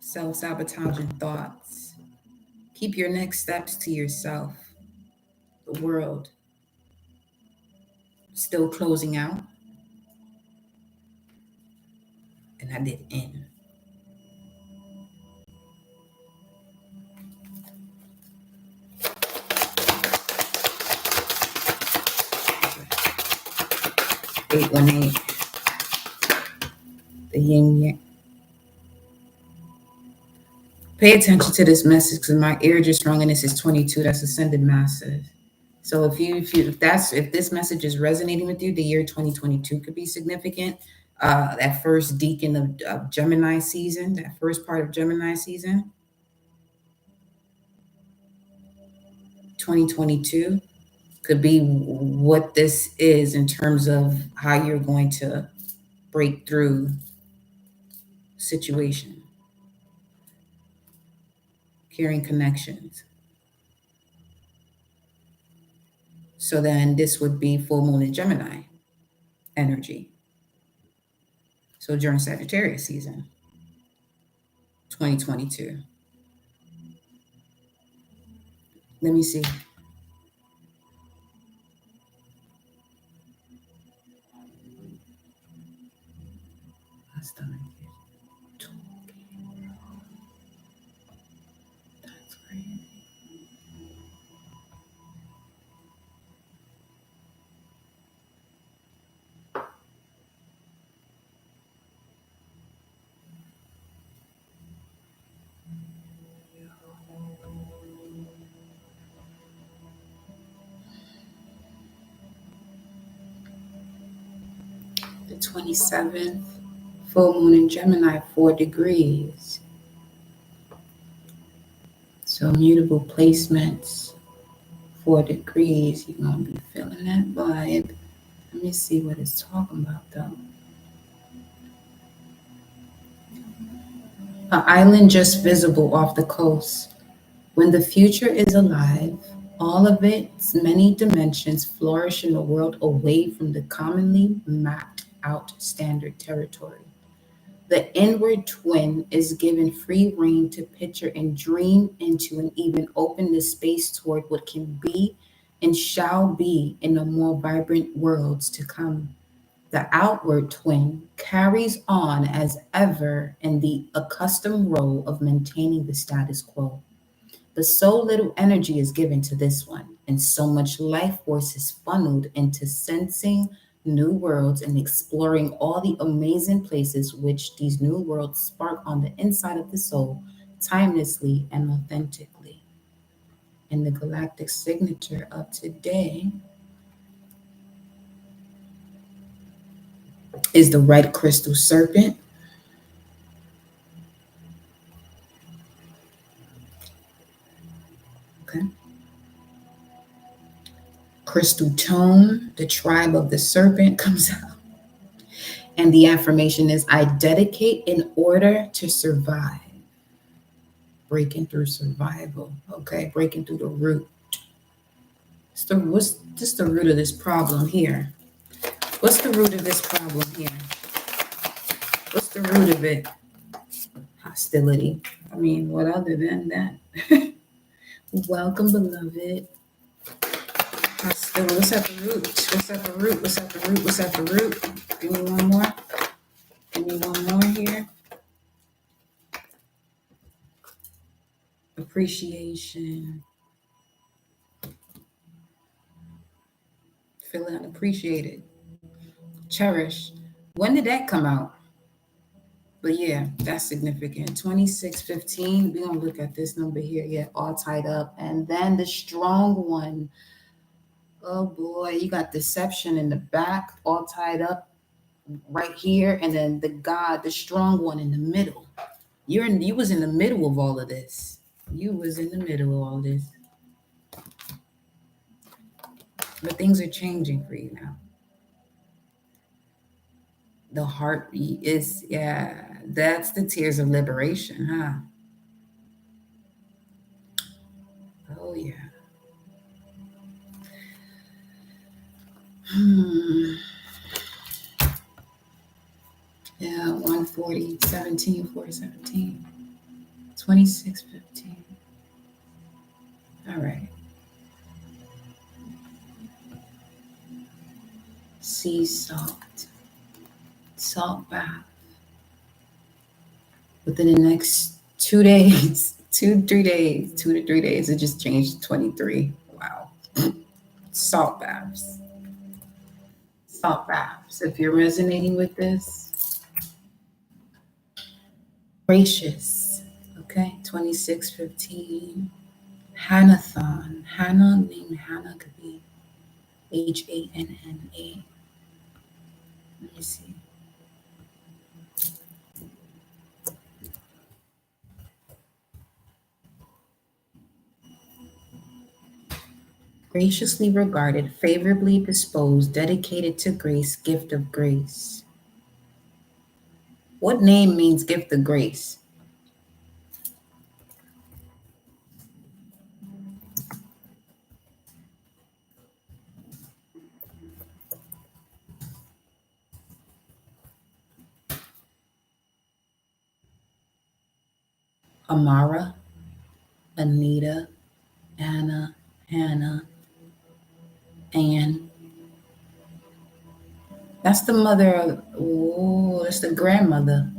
Self-sabotaging thoughts. Keep your next steps to yourself. The world still closing out. And I did end. Okay. 818. The yin yang. Pay attention to this message because my ear just rung and this is 22. That's ascended massive. So if this message is resonating with you, the year 2022 could be significant. That first deacon of Gemini season, that first part of Gemini season, 2022 could be what this is in terms of how you're going to break through situation, carrying connections. So then this would be full moon in Gemini energy. So during Sagittarius season, 2022. Let me see. That's done. That's crazy. The 27th, full moon in Gemini, 4 degrees. So mutable placements, 4 degrees. You're going to be feeling that vibe. Let me see what it's talking about though. An island just visible off the coast. When the future is alive, all of its many dimensions flourish in a world away from the commonly mapped out standard territory. The inward twin is given free rein to picture and dream into and even open the space toward what can be and shall be in the more vibrant worlds to come. The outward twin carries on as ever in the accustomed role of maintaining the status quo. But so little energy is given to this one, and so much life force is funneled into sensing new worlds and exploring all the amazing places which these new worlds spark on the inside of the soul, timelessly and authentically. And the galactic signature of today is the red crystal serpent. Okay. Crystal tone, the tribe of the serpent comes out. And the affirmation is I dedicate in order to survive. Breaking through survival. Okay, breaking through the root. What's just the root of this problem here? What's the root of this problem here? What's the root of it? Hostility. I mean, what other than that? Welcome, beloved. Hostility. What's at the root? What's at the root? What's at the root? What's at the root? Give me one more. Give me one more here. Appreciation. Feeling unappreciated. Cherish. When did that come out? But yeah, that's significant. 2615. We're going to look at this number here. Yeah, all tied up. And then the strong one. Oh boy, you got deception in the back, all tied up right here. And then the strong one in the middle. You was in the middle of all of this. You was in the middle of all this. But things are changing for you now. The heartbeat is, yeah, That's the tears of liberation, huh? Oh yeah. Hmm. Yeah, 140, 17, 4, 17, 26, 15. All right. Sea salt. Salt bath. Within the next 2 days, 2, 3 days, 2 to 3 days, it just changed to 23. Wow. Salt baths. Salt baths. If you're resonating with this, gracious. Okay, 2615. Hanathon. Hannah, name Hannah could be Hanna. Let me see. Graciously regarded, favorably disposed, dedicated to grace, gift of grace. What name means gift of grace? Amara, Anita, Anna, Hannah, Anne. That's the mother of, oh, that's the grandmother.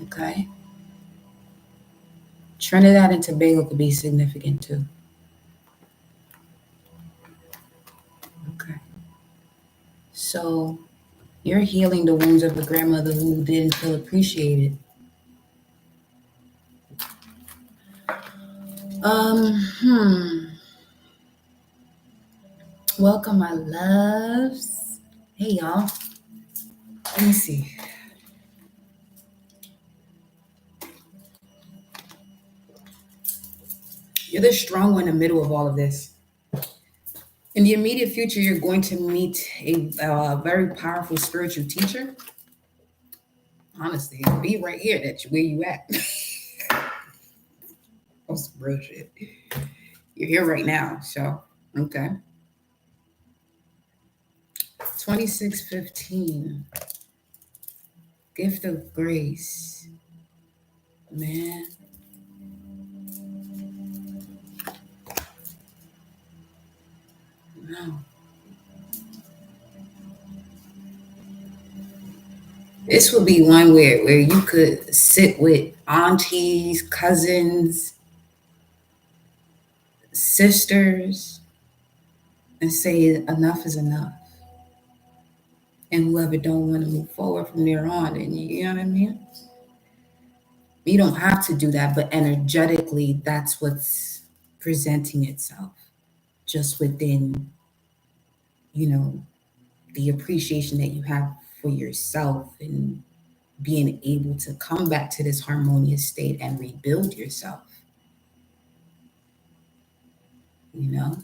Okay. Trinidad and Tobago could be significant too. Okay. So you're healing the wounds of a grandmother who didn't feel appreciated. Hmm. Welcome, my loves. Hey, y'all. Let me see. You're the strong one in the middle of all of this. In the immediate future, you're going to meet a very powerful spiritual teacher. Honestly, be right here. That's where you at. That's real shit. You're here right now. So, okay. 2615. Gift of grace. Man. No. This would be one where you could sit with aunties, cousins, sisters, and say enough is enough. And whoever don't want to move forward from there on, and you know what I mean? You don't have to do that, but energetically, that's what's presenting itself just within, you know, the appreciation that you have for yourself and being able to come back to this harmonious state and rebuild yourself, you know?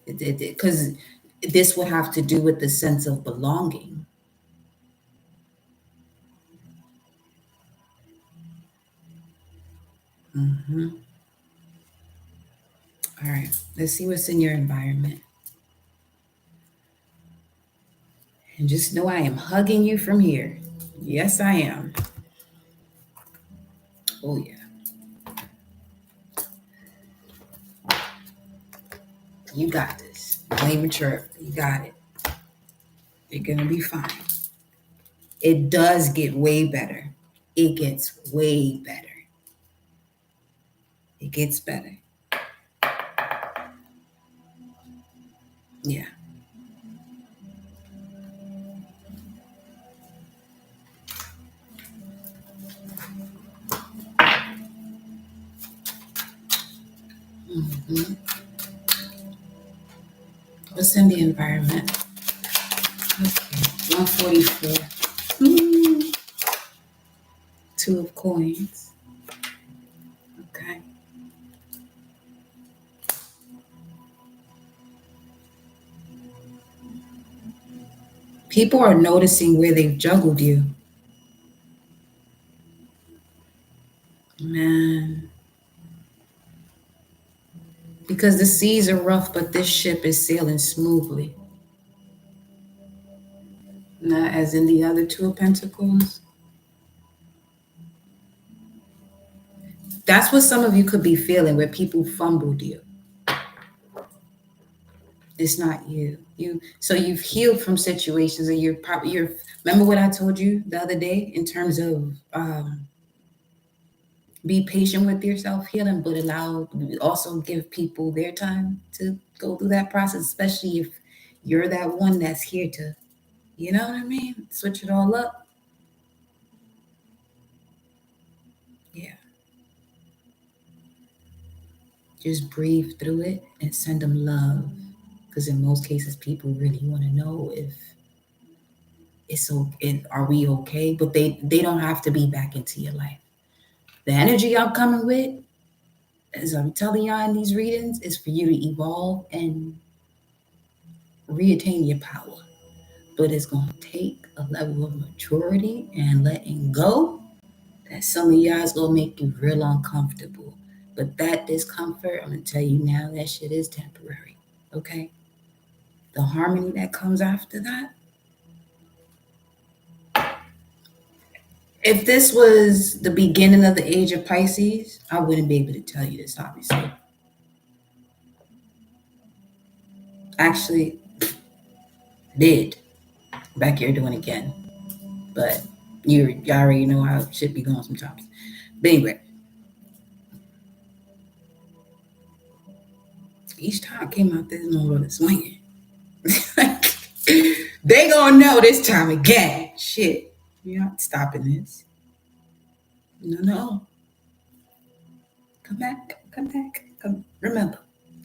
Because this would have to do with the sense of belonging. Hmm. All right, let's see what's in your environment. And just know I am hugging you from here. Yes, I am. Oh, yeah. You got this. Don't even trip. You got it. You're going to be fine. It does get way better. It gets way better. It gets better. Yeah. Hmm. What's in the environment? Okay. 144. Mm. Two of coins. Okay. People are noticing where they've juggled you. Man, because the seas are rough, but this ship is sailing smoothly. Not as in the other two of pentacles. That's what some of you could be feeling, where people fumbled you. It's not you. So you've healed from situations, and you're. Remember what I told you the other day in terms of be patient with yourself healing, but also give people their time to go through that process, especially if you're that one that's here to, you know what I mean? Switch it all up. Yeah. Just breathe through it and send them love. Because in most cases, people really want to know if it's okay, are we okay? But they don't have to be back into your life. The energy I'm coming with, as I'm telling y'all in these readings, is for you to evolve and reattain your power. But it's going to take a level of maturity and letting go that some of y'all is going to make you real uncomfortable. But that discomfort, I'm going to tell you now, that shit is temporary. Okay? The harmony that comes after that. If this was the beginning of the age of Pisces, I wouldn't be able to tell you this, obviously. Actually, did. Back here doing it again. But you already know how shit be going sometimes. But anyway, each time I came out this motherfucker swinging. They gonna know this time again. Shit, you're not stopping this. No. Come back, come back. Come. Remember,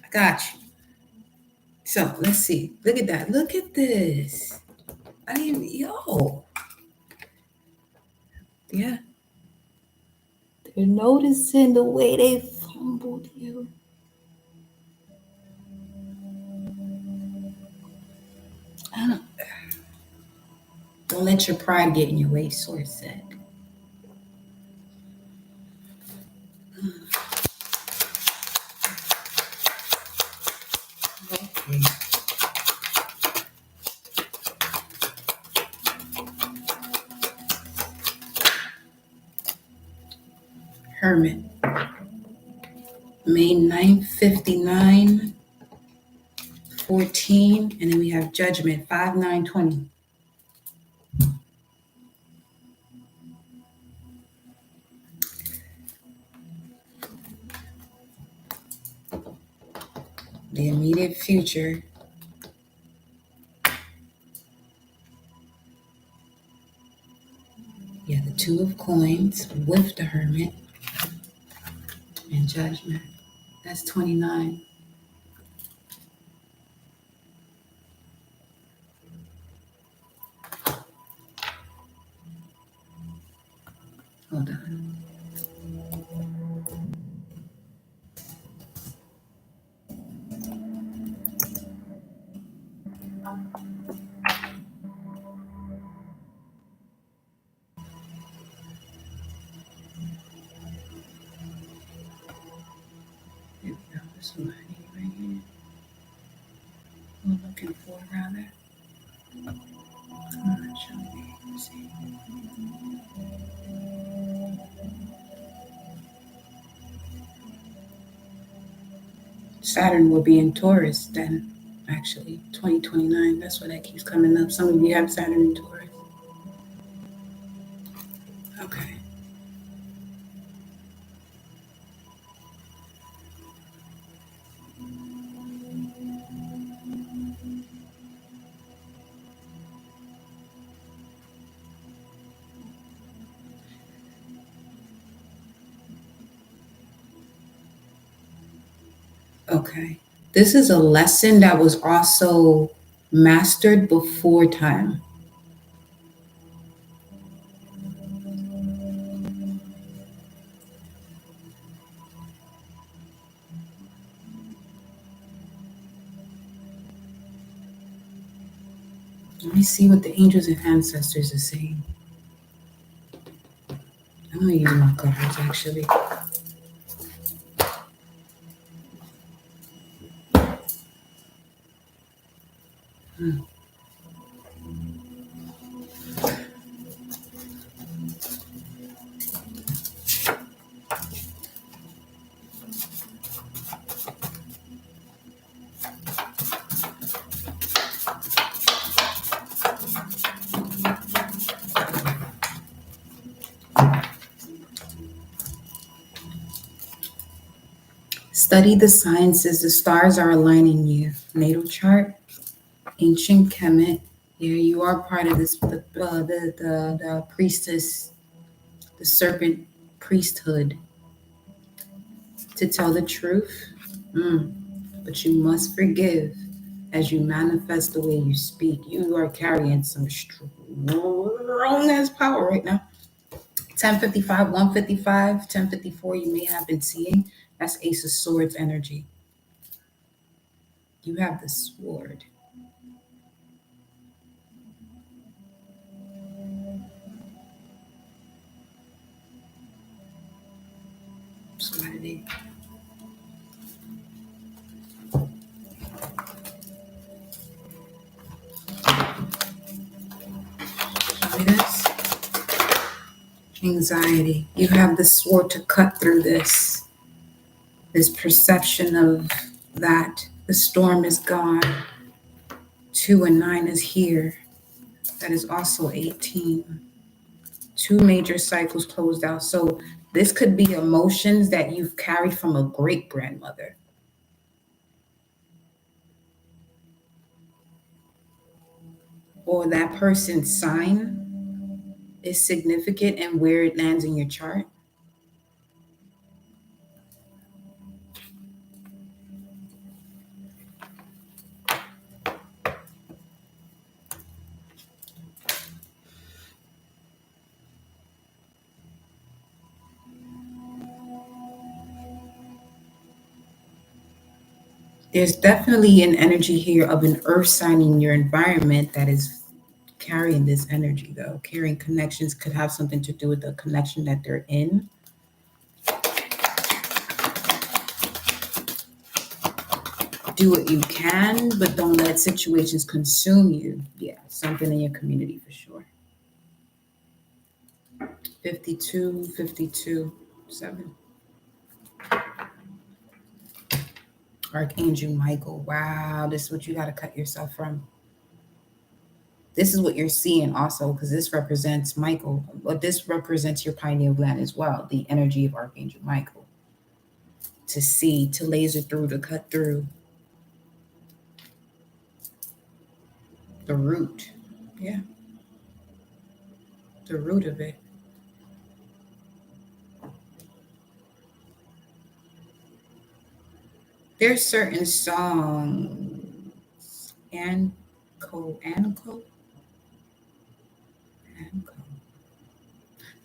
I got you. So let's see. Look at that. Look at this. I didn't. Yo. Yeah. They're noticing the way they fumbled you. Don't let your pride get in your way, Source said. Okay. Hermit. May 9th, 59, 14, and then we have Judgment, 5, 9, 20. The immediate future. Yeah, the Two of Coins with the Hermit and Judgment. That's 29. Hold on. Here we go. This one I need right here. We're looking for rather. I'm not sure. Let's see. Saturn will be in Taurus then, actually. 2029. That's why that keeps coming up. Some of you have Saturn in Taurus. Okay. Okay. This is a lesson that was also mastered before time. Let me see what the angels and ancestors are saying. I'm gonna use my cards actually. Hmm. Study the sciences. The stars are aligning you. Natal chart, ancient Kemet. Yeah, you are part of this. The priestess, the serpent priesthood. To tell the truth, mm, but you must forgive as you manifest the way you speak. You are carrying some strong ass power right now. 1055, 155, 1054, you may have been seeing. That's Ace of Swords energy. You have the sword. Serenity. Show me this. Anxiety. You have the sword to cut through this perception of that the storm is gone. 2 and 9 is here. That is also 18. 2 major cycles closed out. So this could be emotions that you've carried from a great grandmother. Or that person's sign is significant and where it lands in your chart. There's definitely an energy here of an earth sign in your environment that is carrying this energy, though. Carrying connections could have something to do with the connection that they're in. Do what you can, but don't let situations consume you. Yeah, something in your community for sure. 52, 52, 7. Archangel Michael. Wow, this is what you got to cut yourself from. This is what you're seeing also, because this represents Michael, but this represents your pineal gland as well, the energy of Archangel Michael. To see, to laser through, to cut through. The root. Yeah. The root of it. There's certain songs, Anko.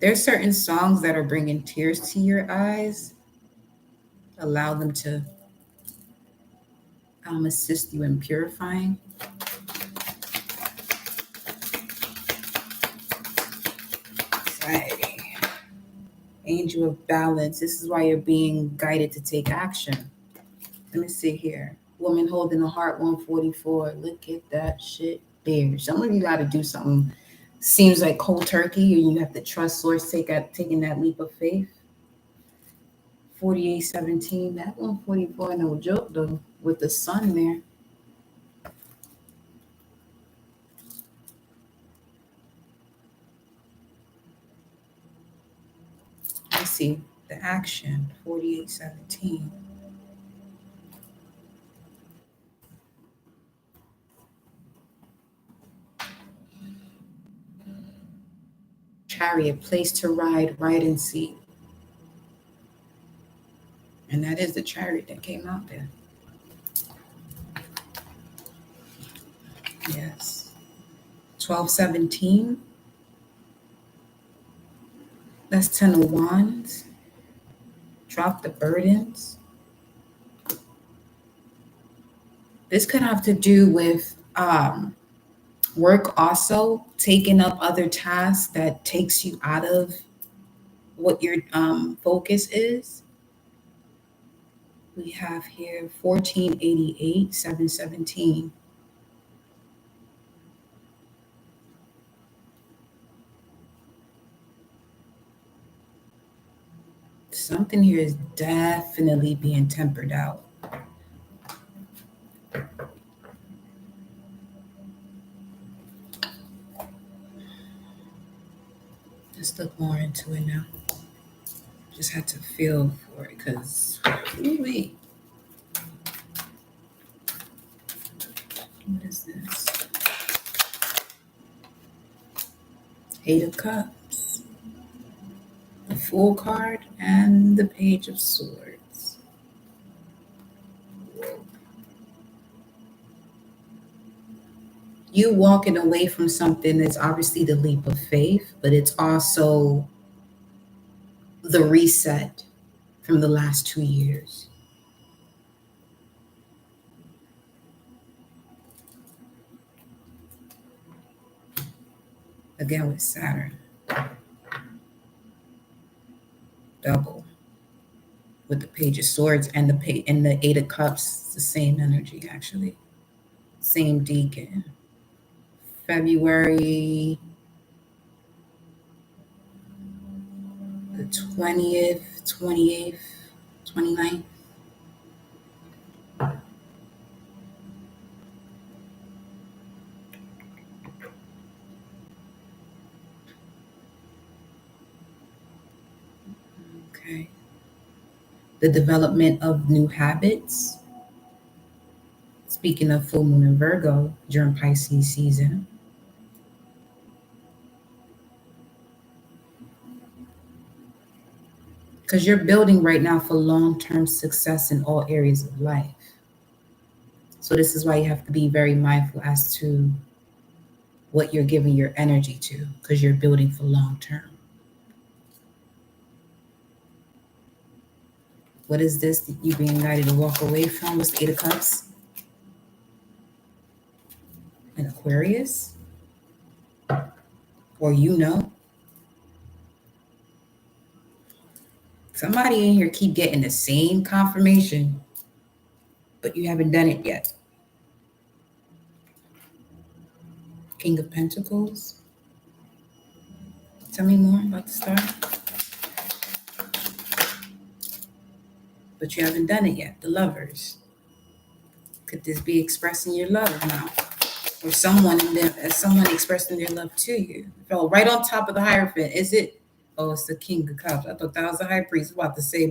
There's certain songs that are bringing tears to your eyes. Allow them to assist you in purifying. Anxiety. Angel of balance. This is why you're being guided to take action. Let me see here. Woman holding a heart, 144. Look at that shit there. Some of you got to do something. Seems like cold turkey, and you have to trust source, taking that leap of faith. 4817. That 144, no joke though, with the sun there. I see the action. 4817. Chariot, place to ride, ride and seat. And that is the chariot that came out there. Yes. 1217. That's 10 of wands. Drop the burdens. This could have to do with Work also taking up other tasks that takes you out of what your focus is. We have here 1488, 717. Something here is definitely being tempered out. Let's look more into it now. Just had to feel for it because, wait, what is this? Eight of Cups, the Fool card, and the Page of Swords. You walking away from something is obviously the leap of faith, but it's also the reset from the last 2 years. Again with Saturn, double with the Page of Swords and the Eight of Cups. It's the same energy actually, same deacon. February the 20th, 28th, 29th. Okay. The development of new habits. Speaking of full moon in Virgo during Pisces season. Because you're building right now for long-term success in all areas of life. So this is why you have to be very mindful as to what you're giving your energy to, because you're building for long term. What is this that you being guided to walk away from? What's the Eight of Cups? An Aquarius? Or somebody in here keep getting the same confirmation, but you haven't done it yet. King of Pentacles. Tell me more about the star. But you haven't done it yet. The Lovers. Could this be expressing your love now? Or someone expressing their love to you? Fell right on top of the Hierophant. Is it? Oh, it's the King of Cups. I thought that was the High Priest. I was about to say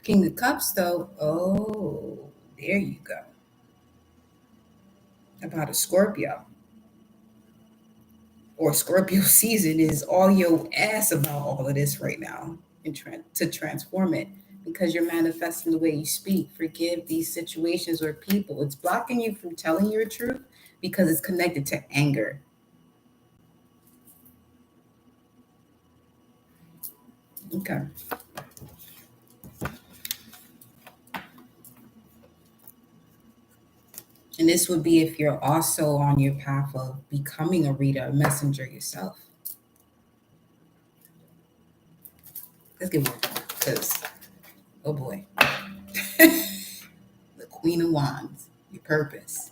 King of Cups, though. Oh, there you go. About a Scorpio. Or Scorpio season is all your ass about all of this right now and to transform it because you're manifesting the way you speak. Forgive these situations or people. It's blocking you from telling your truth because it's connected to anger. Okay. And this would be if you're also on your path of becoming a reader, a messenger yourself. Let's get one more, because, oh boy. The Queen of Wands, your purpose.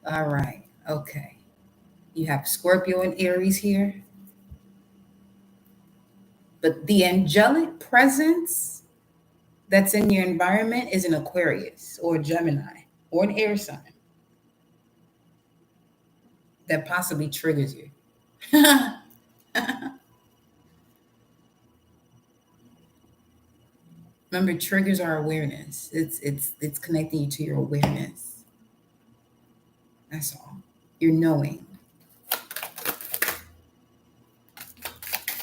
All right, okay. You have Scorpio and Aries here. But the angelic presence that's in your environment is an Aquarius or a Gemini or an air sign that possibly triggers you. Remember, triggers are awareness. It's connecting you to your awareness. That's all. You're knowing.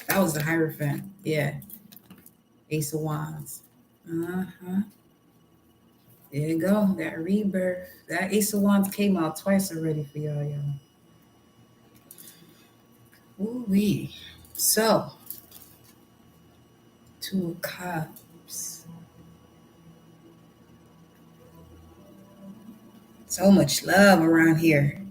That was the Hierophant. Yeah. Ace of Wands. Uh-huh. There you go. That rebirth. That Ace of Wands came out twice already for y'all. Ooh-wee. So, Two of Cups. So much love around here.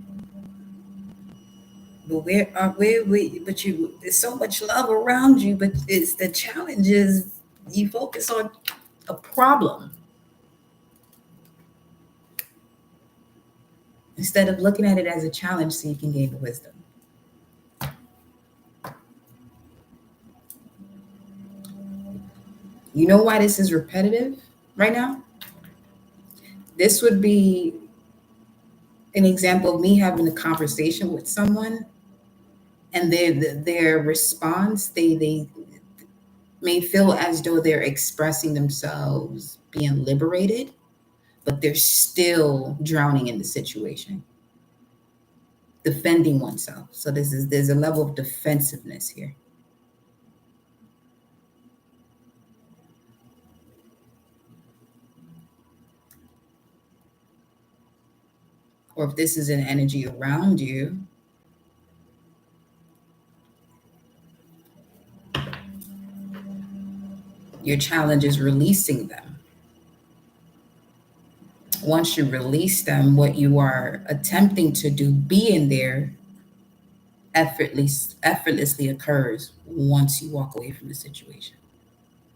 But there's so much love around you, but it's the challenge is you focus on a problem instead of looking at it as a challenge so you can gain the wisdom. You know why this is repetitive right now? This would be an example of me having a conversation with someone and their response, they may feel as though they're expressing themselves being liberated, but they're still drowning in the situation, defending oneself. So there's a level of defensiveness here. Or if this is an energy around you, your challenge is releasing them. Once you release them, what you are attempting to do, being there, effortlessly occurs once you walk away from the situation.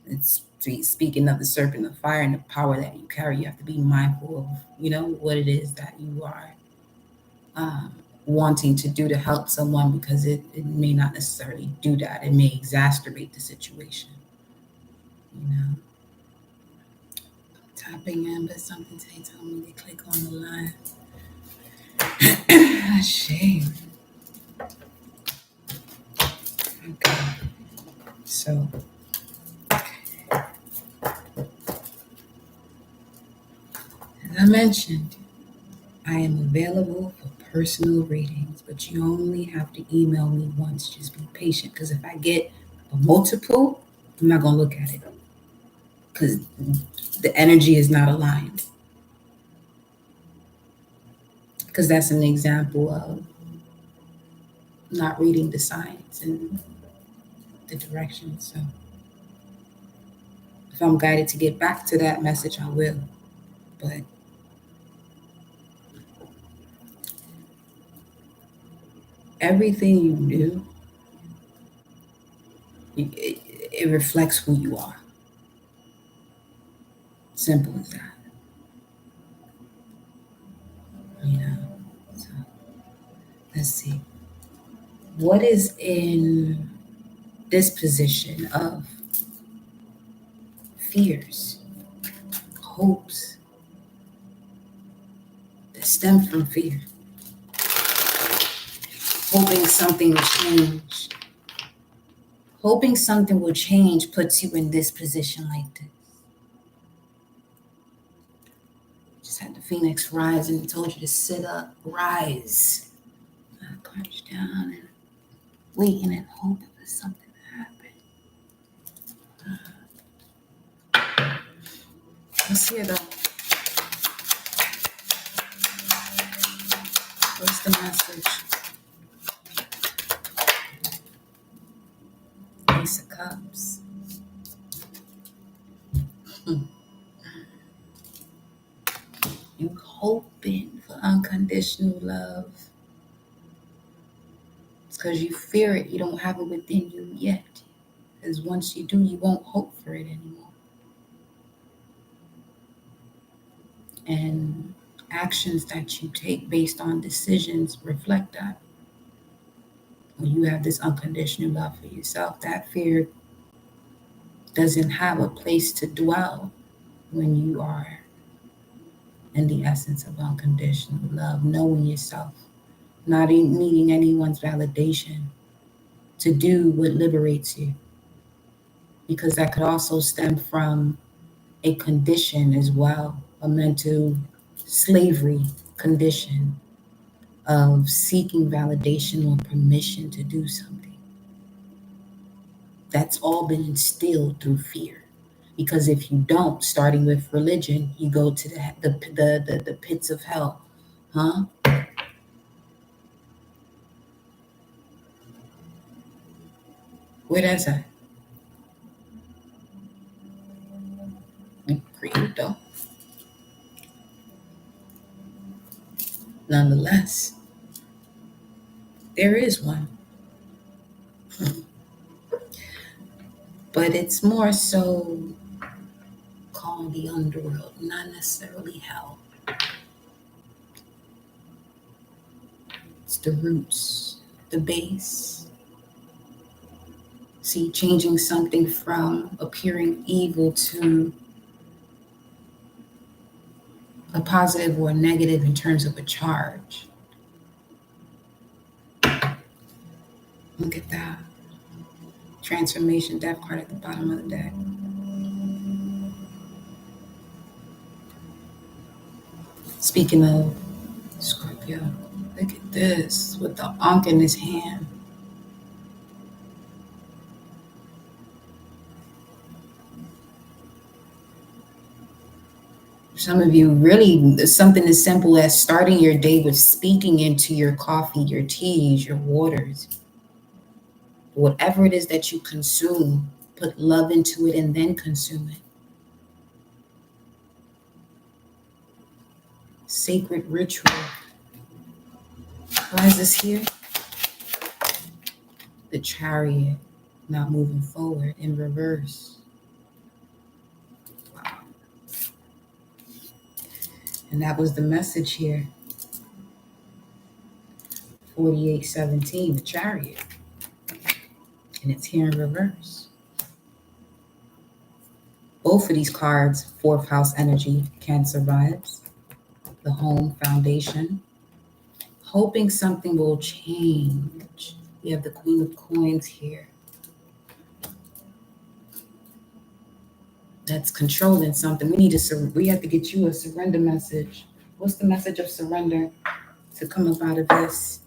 It's speaking of the serpent of fire and the power that you carry. You have to be mindful of, what it is that you are um, wanting to do to help someone, because it may not necessarily do that. It may exacerbate the situation. You know, tapping in, but something telling me to click on the line. Shame. Okay. So, as I mentioned, I am available for personal readings, but you only have to email me once. Just be patient, because if I get a multiple, I'm not going to look at it because the energy is not aligned. Because that's an example of not reading the signs and the directions. So if I'm guided to get back to that message, I will. But everything you do, it reflects who you are. Simple as that. So let's see. What is in this position of fears, hopes that stem from fear, hoping something will change? Hoping something will change puts you in this position like this. Just had the phoenix rise and told you to sit up, rise, crouch down and waiting and hoping for something to happen. Let's hear though. What's the message? Ace of Cups. You hoping for unconditional love. It's because you fear it. You don't have it within you yet. Because once you do, you won't hope for it anymore. And actions that you take based on decisions reflect that. When you have this unconditional love for yourself, that fear doesn't have a place to dwell when you are in the essence of unconditional love, knowing yourself, not needing anyone's validation to do what liberates you. Because that could also stem from a condition as well, a mental slavery condition of seeking validation or permission to do something. That's all been instilled through fear. Because if you don't, starting with religion, you go to the pits of hell. Huh? Where that's at? Created though. Nonetheless, there is one. But it's more so called the underworld, not necessarily hell. It's the roots, the base. See, changing something from appearing evil to a positive or a negative in terms of a charge. Look at that. Transformation, death card at the bottom of the deck. Speaking of Scorpio, look at this with the Ankh in his hand. Some of you really, something as simple as starting your day with speaking into your coffee, your teas, your waters. Whatever it is that you consume, put love into it and then consume it. Sacred ritual. Why is this here? The Chariot, not moving forward, in reverse. Wow. And that was the message here. 4817, the Chariot. And it's here in reverse. Both of these cards, fourth house energy, Cancer vibes. The home foundation. Hoping something will change. We have the Queen of Coins here. That's controlling something. We have to get you a surrender message. What's the message of surrender to come up out of this?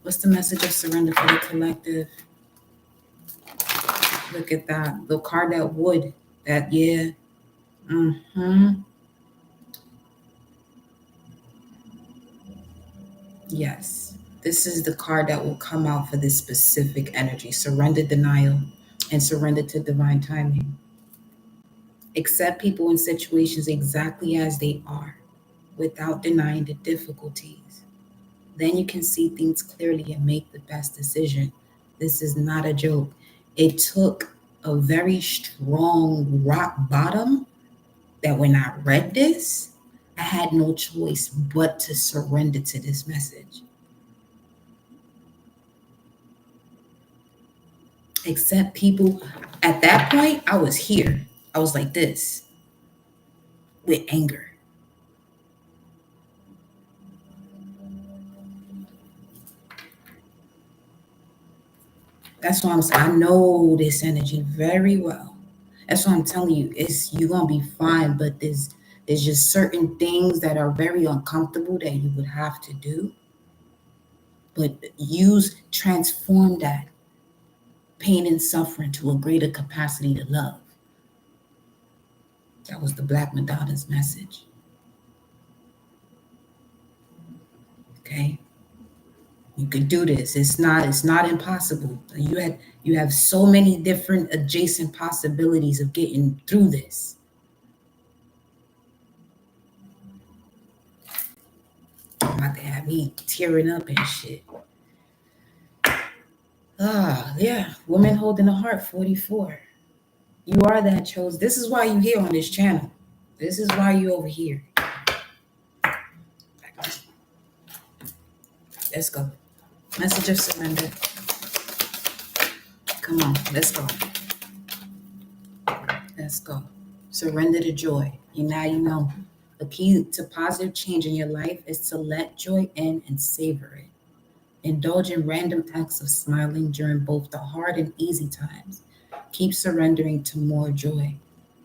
What's the message of surrender for the collective? Look at that. The card that would. That, yeah. Yes. This is the card that will come out for this specific energy. Surrender, denial, and surrender to divine timing. Accept people and situations exactly as they are without denying the difficulties. Then you can see things clearly and make the best decision. This is not a joke. It took a very strong rock bottom that when I read this, I had no choice but to surrender to this message. Accept people. At that point, I was here. I was like this with anger. That's why I'm saying I know this energy very well. That's why I'm telling you, you're gonna be fine, but there's just certain things that are very uncomfortable that you would have to do. But transform that pain and suffering to a greater capacity to love. That was the Black Madonna's message. Okay? You could do this. It's not impossible. You have so many different adjacent possibilities of getting through this. About to have me tearing up and shit. Yeah. Woman holding a heart, 44. You are that chose. This is why you here on this channel. This is why you over here. Let's go. Message of surrender. Come on, let's go. Let's go. Surrender to joy. You know. The key to positive change in your life is to let joy in and savor it. Indulge in random acts of smiling during both the hard and easy times. Keep surrendering to more joy.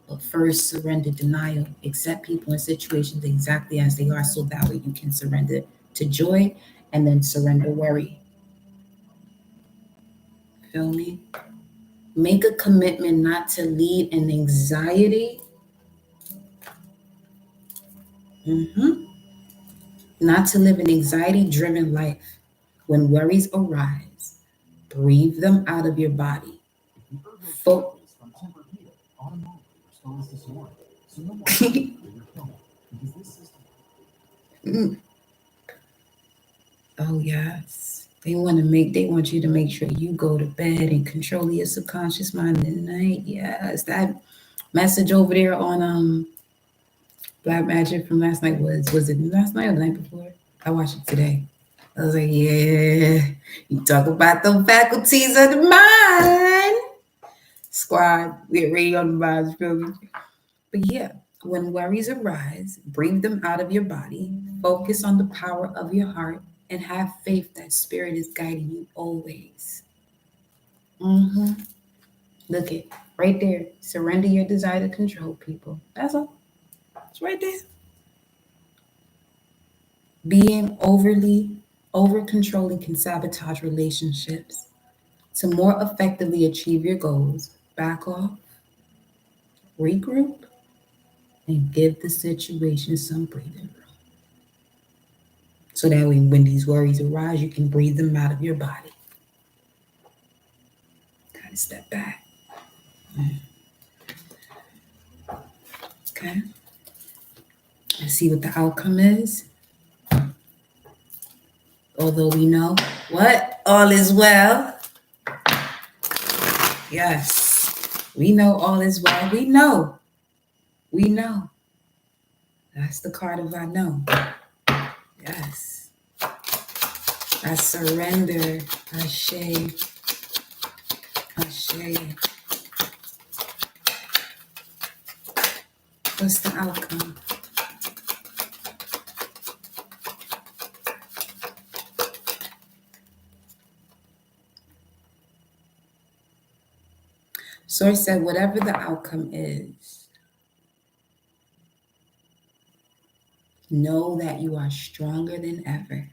But first, surrender denial. Accept people and situations exactly as they are so that way you can surrender to joy and then surrender worry. Feel me? Make a commitment not to lead in anxiety. Not to live an anxiety-driven life. When worries arise, breathe them out of your body. Oh yes. They want you to make sure you go to bed and control your subconscious mind at night. Yes. That message over there on Black Magic from last night was it last night or the night before? I watched it today. I was like, yeah, you talk about the faculties of the mind. Squad, we're ready on the minds, baby. But yeah, when worries arise, bring them out of your body, focus on the power of your heart, and have faith that spirit is guiding you always. Mm-hmm. Look it right there. Surrender your desire to control people. That's all. It's right there. Being over controlling can sabotage relationships. To more effectively achieve your goals, back off, regroup, and give the situation some breathing room. So that way, when these worries arise, you can breathe them out of your body. Kind of step back. Okay. Let's see what the outcome is. Although we know what? All is well. Yes. We know all is well. We know. We know. That's the card of I know. Yes. I surrender. Ashe. Ashe. What's the outcome? Source said, whatever the outcome is, know that you are stronger than ever.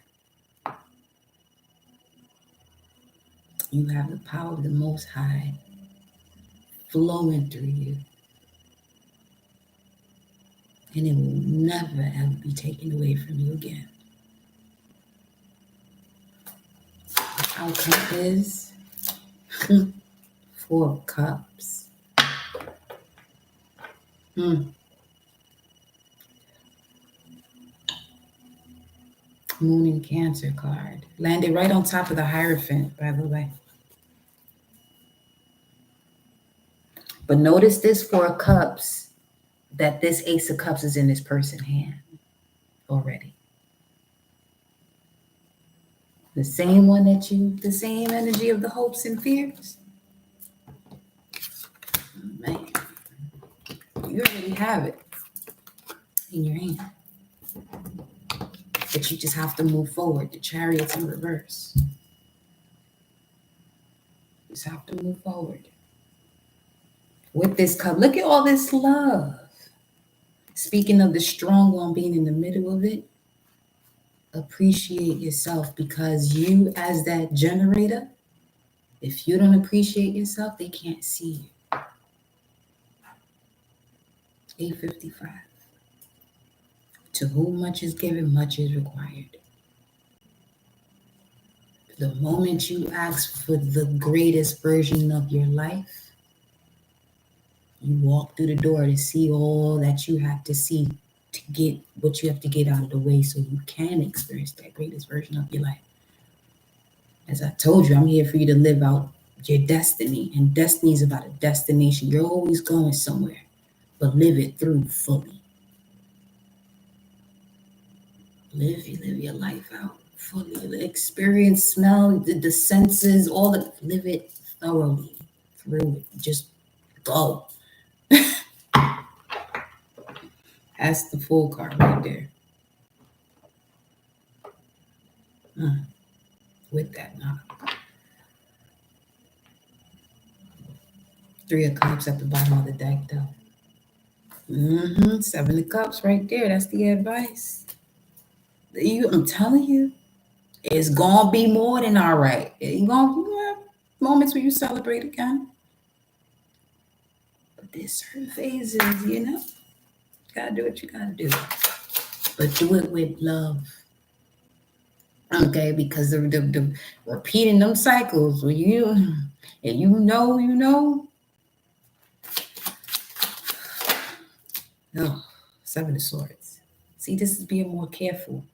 You have the power of the Most High flowing through you. And it will never, ever be taken away from you again. The outcome is 4 of Cups. Moon and Cancer card. Landed right on top of the Hierophant, by the way. But notice this 4 of Cups, that this Ace of Cups is in this person's hand already. The same one the same energy of the hopes and fears. Man, you already have it in your hand. But you just have to move forward. The Chariot's in reverse. You just have to move forward. With this cup, look at all this love. Speaking of the strong one being in the middle of it, appreciate yourself, because you, as that generator, if you don't appreciate yourself, they can't see you. 8:55. To whom much is given, much is required. The moment you ask for the greatest version of your life, you walk through the door to see all that you have to see to get what you have to get out of the way so you can experience that greatest version of your life. As I told you, I'm here for you to live out your destiny, and destiny is about a destination. You're always going somewhere, but live it through fully. Live your life out fully. Experience, smell, the senses, live it thoroughly through it. Just go. That's the full card right there. With that knob. 3 of Cups at the bottom of the deck, though. 7 of Cups right there. That's the advice. I'm telling you, it's gonna be more than all right. You're gonna have moments where you celebrate again. But there's certain phases, you gotta do what you gotta do. But do it with love. Okay, because the repeating them cycles when you know. Oh, 7 of Swords. See, this is being more careful.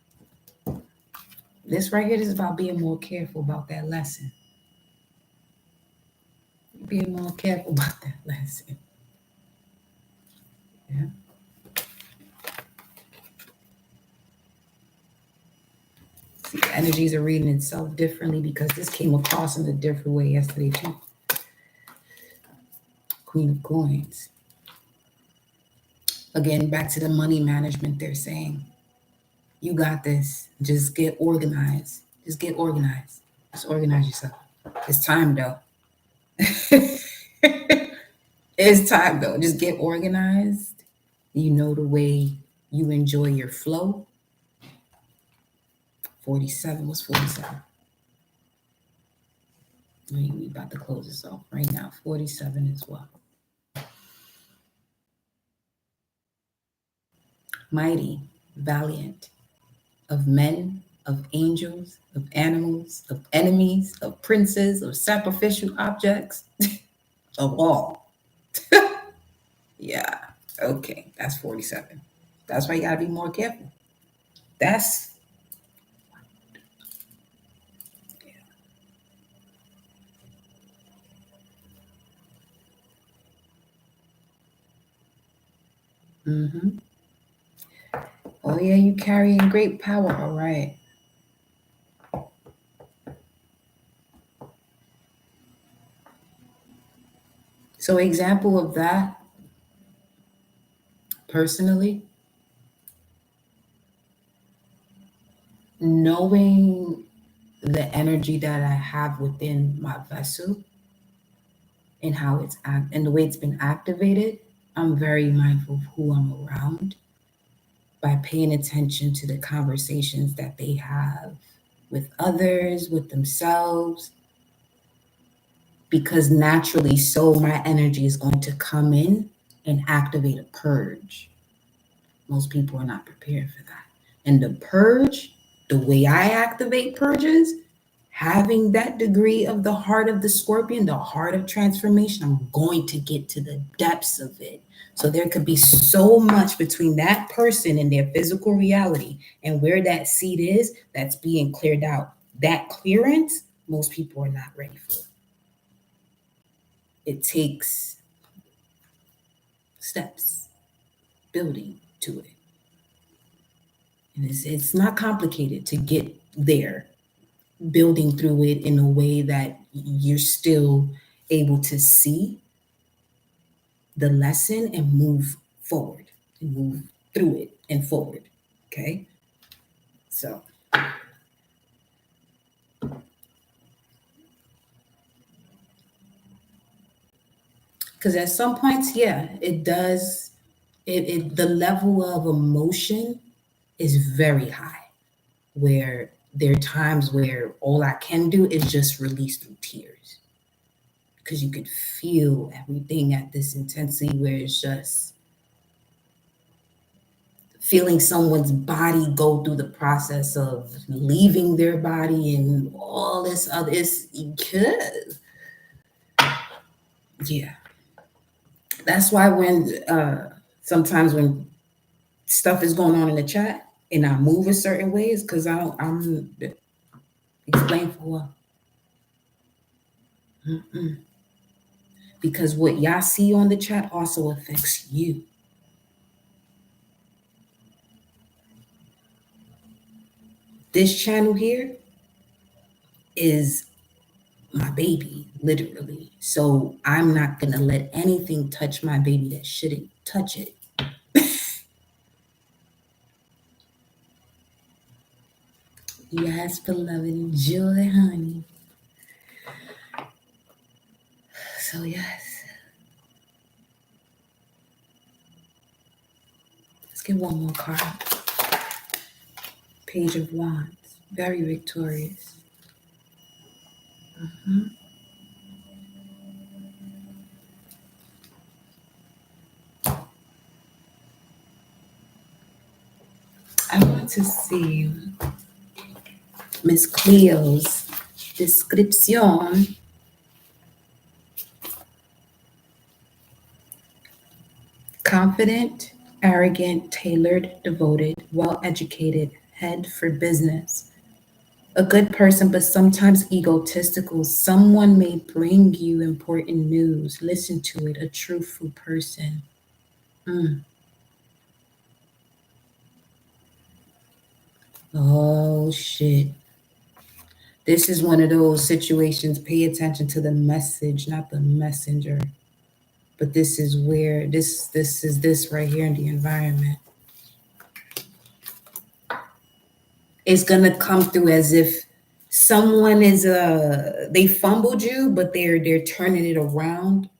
This right here is about being more careful about that lesson. Being more careful about that lesson. Yeah. See, the energies are reading itself differently because this came across in a different way yesterday too. Queen of Coins. Again, back to the money management, they're saying, you got this. Just get organized. Just get organized. Just organize yourself. It's time though. It's time though. Just get organized. You know the way you enjoy your flow. 47 was 47. We about to close this off right now. 47 as well. Mighty, valiant, of men, of angels, of animals, of enemies, of princes, of sacrificial objects, of all. Yeah, okay, that's 47. That's why you gotta be more careful. That's, mm-hmm. Oh yeah, you carrying great power, all right. So example of that, personally, knowing the energy that I have within my vessel and how and the way it's been activated, I'm very mindful of who I'm around by paying attention to the conversations that they have with others, with themselves, because naturally, so my energy is going to come in and activate a purge. Most people are not prepared for that. And the purge, the way I activate purges, having that degree of the heart of the scorpion, the heart of transformation, I'm going to get to the depths of it. So there could be so much between that person and their physical reality and where that seed is that's being cleared out. That clearance, most people are not ready for. It takes steps, building to it. And it's not complicated to get there, building through it in a way that you're still able to see the lesson and move forward and move through it and forward. Okay. So, because at some points, yeah, it does, the level of emotion is very high, where there are times where all I can do is just release through tears because you could feel everything at this intensity where it's just feeling someone's body go through the process of leaving their body and all this other. It's good. Yeah. That's why when sometimes when stuff is going on in the chat and I move in certain ways, because I'm explain for what. Mm-mm. Because what y'all see on the chat also affects you. This channel here is my baby, literally. So I'm not going to let anything touch my baby that shouldn't touch it. Yes, beloved, enjoy, honey. So, yes. Let's get one more card. Page of Wands. Very victorious. Mm-hmm. I want to see Miss Cleo's description. Confident, arrogant, tailored, devoted, well-educated, head for business, A good person, but sometimes egotistical. Someone may bring you important news. Listen to it. A truthful person. Mm. Oh, shit. This is one of those situations. Pay attention to the message, not the messenger. But this is where this is this right here in the environment. It's gonna come through as if someone is they fumbled you, but they're turning it around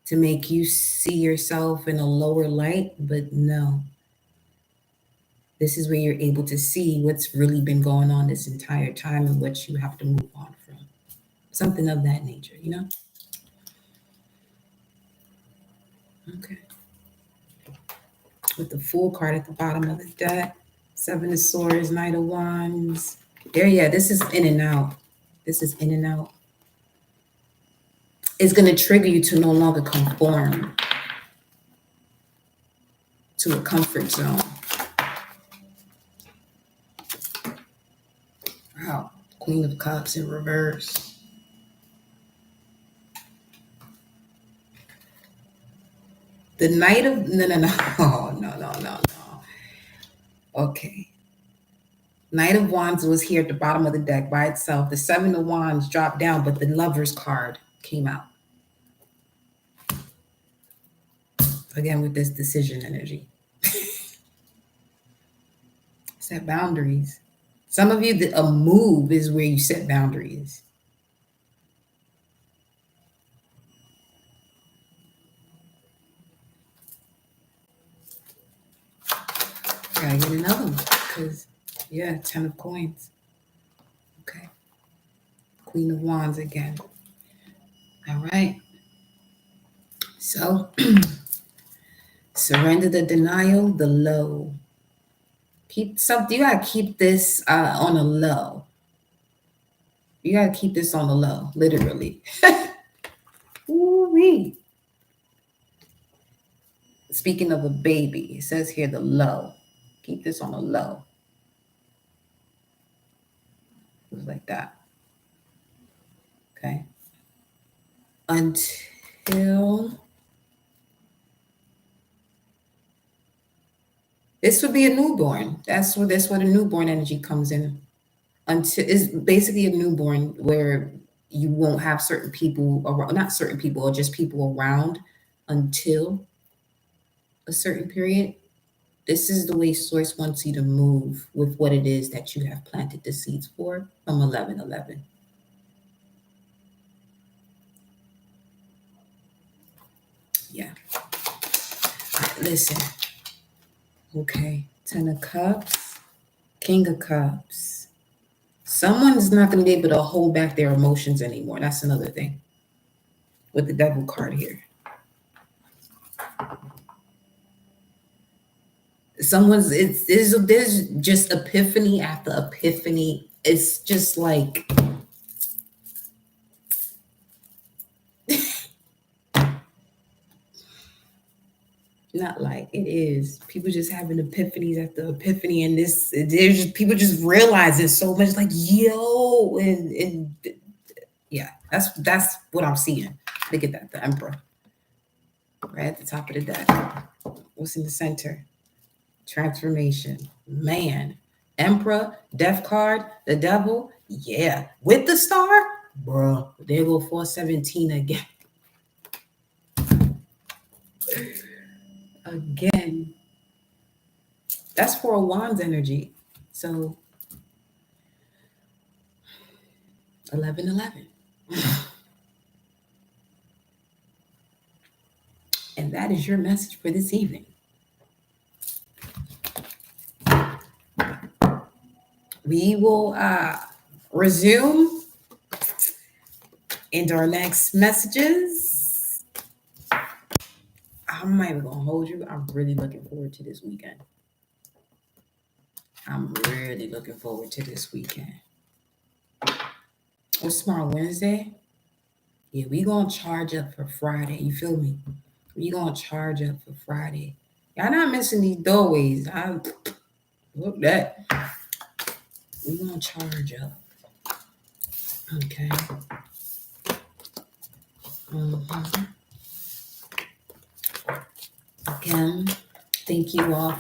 to make you see yourself in a lower light. But no, this is where you're able to see what's really been going on this entire time and what you have to move on from. Something of that nature, you know? Okay. With the Fool card at the bottom of the deck, Seven of Swords, Knight of Wands. There, yeah, this is in and out. This is in and out. It's going to trigger you to no longer conform to a comfort zone. Wow. Queen of Cups in reverse. The Knight of... No. Oh, no. Okay. Knight of Wands was here at the bottom of the deck by itself. The Seven of Wands dropped down, but the Lover's card came out. Again, with this decision energy. Set boundaries. Some of you, a move is where you set boundaries. Gotta get another one because, yeah, 10 of coins. Okay. Queen of Wands again. All right. So, surrender the denial, the low. You gotta keep this on a low. You gotta keep this on the low, literally. Ooh-wee. Speaking of a baby, it says here the low. Keep this on a low. Just like that. Okay. Until this would be a newborn. That's where the newborn energy comes in. Until is basically a newborn where you won't have certain people around, not certain people, or just people around until a certain period. This is the way Source wants you to move with what it is that you have planted the seeds for from 11:11. Yeah. Listen. Okay. 10 of Cups, King of Cups. Someone's not going to be able to hold back their emotions anymore. That's another thing. With the Devil card here. There's just epiphany after epiphany. It's just like not like it is. People just having epiphanies after epiphany, and there's just people just realizing so much. Like yo, and yeah, that's what I'm seeing. Look at that, the Emperor, right at the top of the deck. What's in the center? Transformation, man. Emperor, Death card, the Devil, yeah, with the star, bro. There go 417 again. Again. That's 4 of Wands energy. So 11:11. And that is your message for this evening. We will resume into our next messages. I'm not even gonna hold you. I'm really looking forward to this weekend. I'm really looking forward to this weekend. What's tomorrow, Wednesday? Yeah, we gonna charge up for Friday. You feel me? We gonna charge up for Friday. Y'all not missing these doorways. I look that. We're going to charge up. Okay. Again, thank you all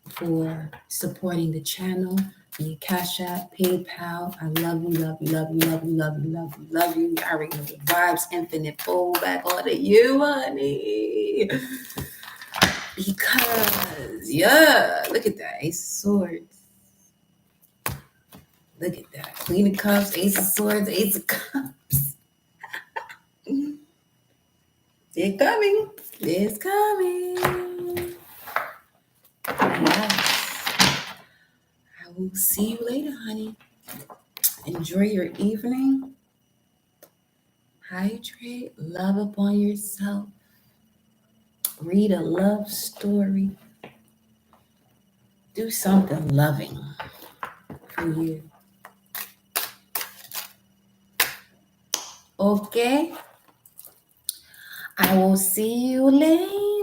for supporting the channel. The Cash App, PayPal. I love you, love you, love you, love you, love you, love you, love you. I already know the vibes, infinite back on to you, honey. Because, yeah, look at that. Ace of Swords. Look at that. Queen of Cups, Ace of Swords, Ace of Cups. They're coming. It's coming. Yes. I will see you later, honey. Enjoy your evening. Hydrate. Love upon yourself. Read a love story. Do something loving for you. Okay? I will see you later.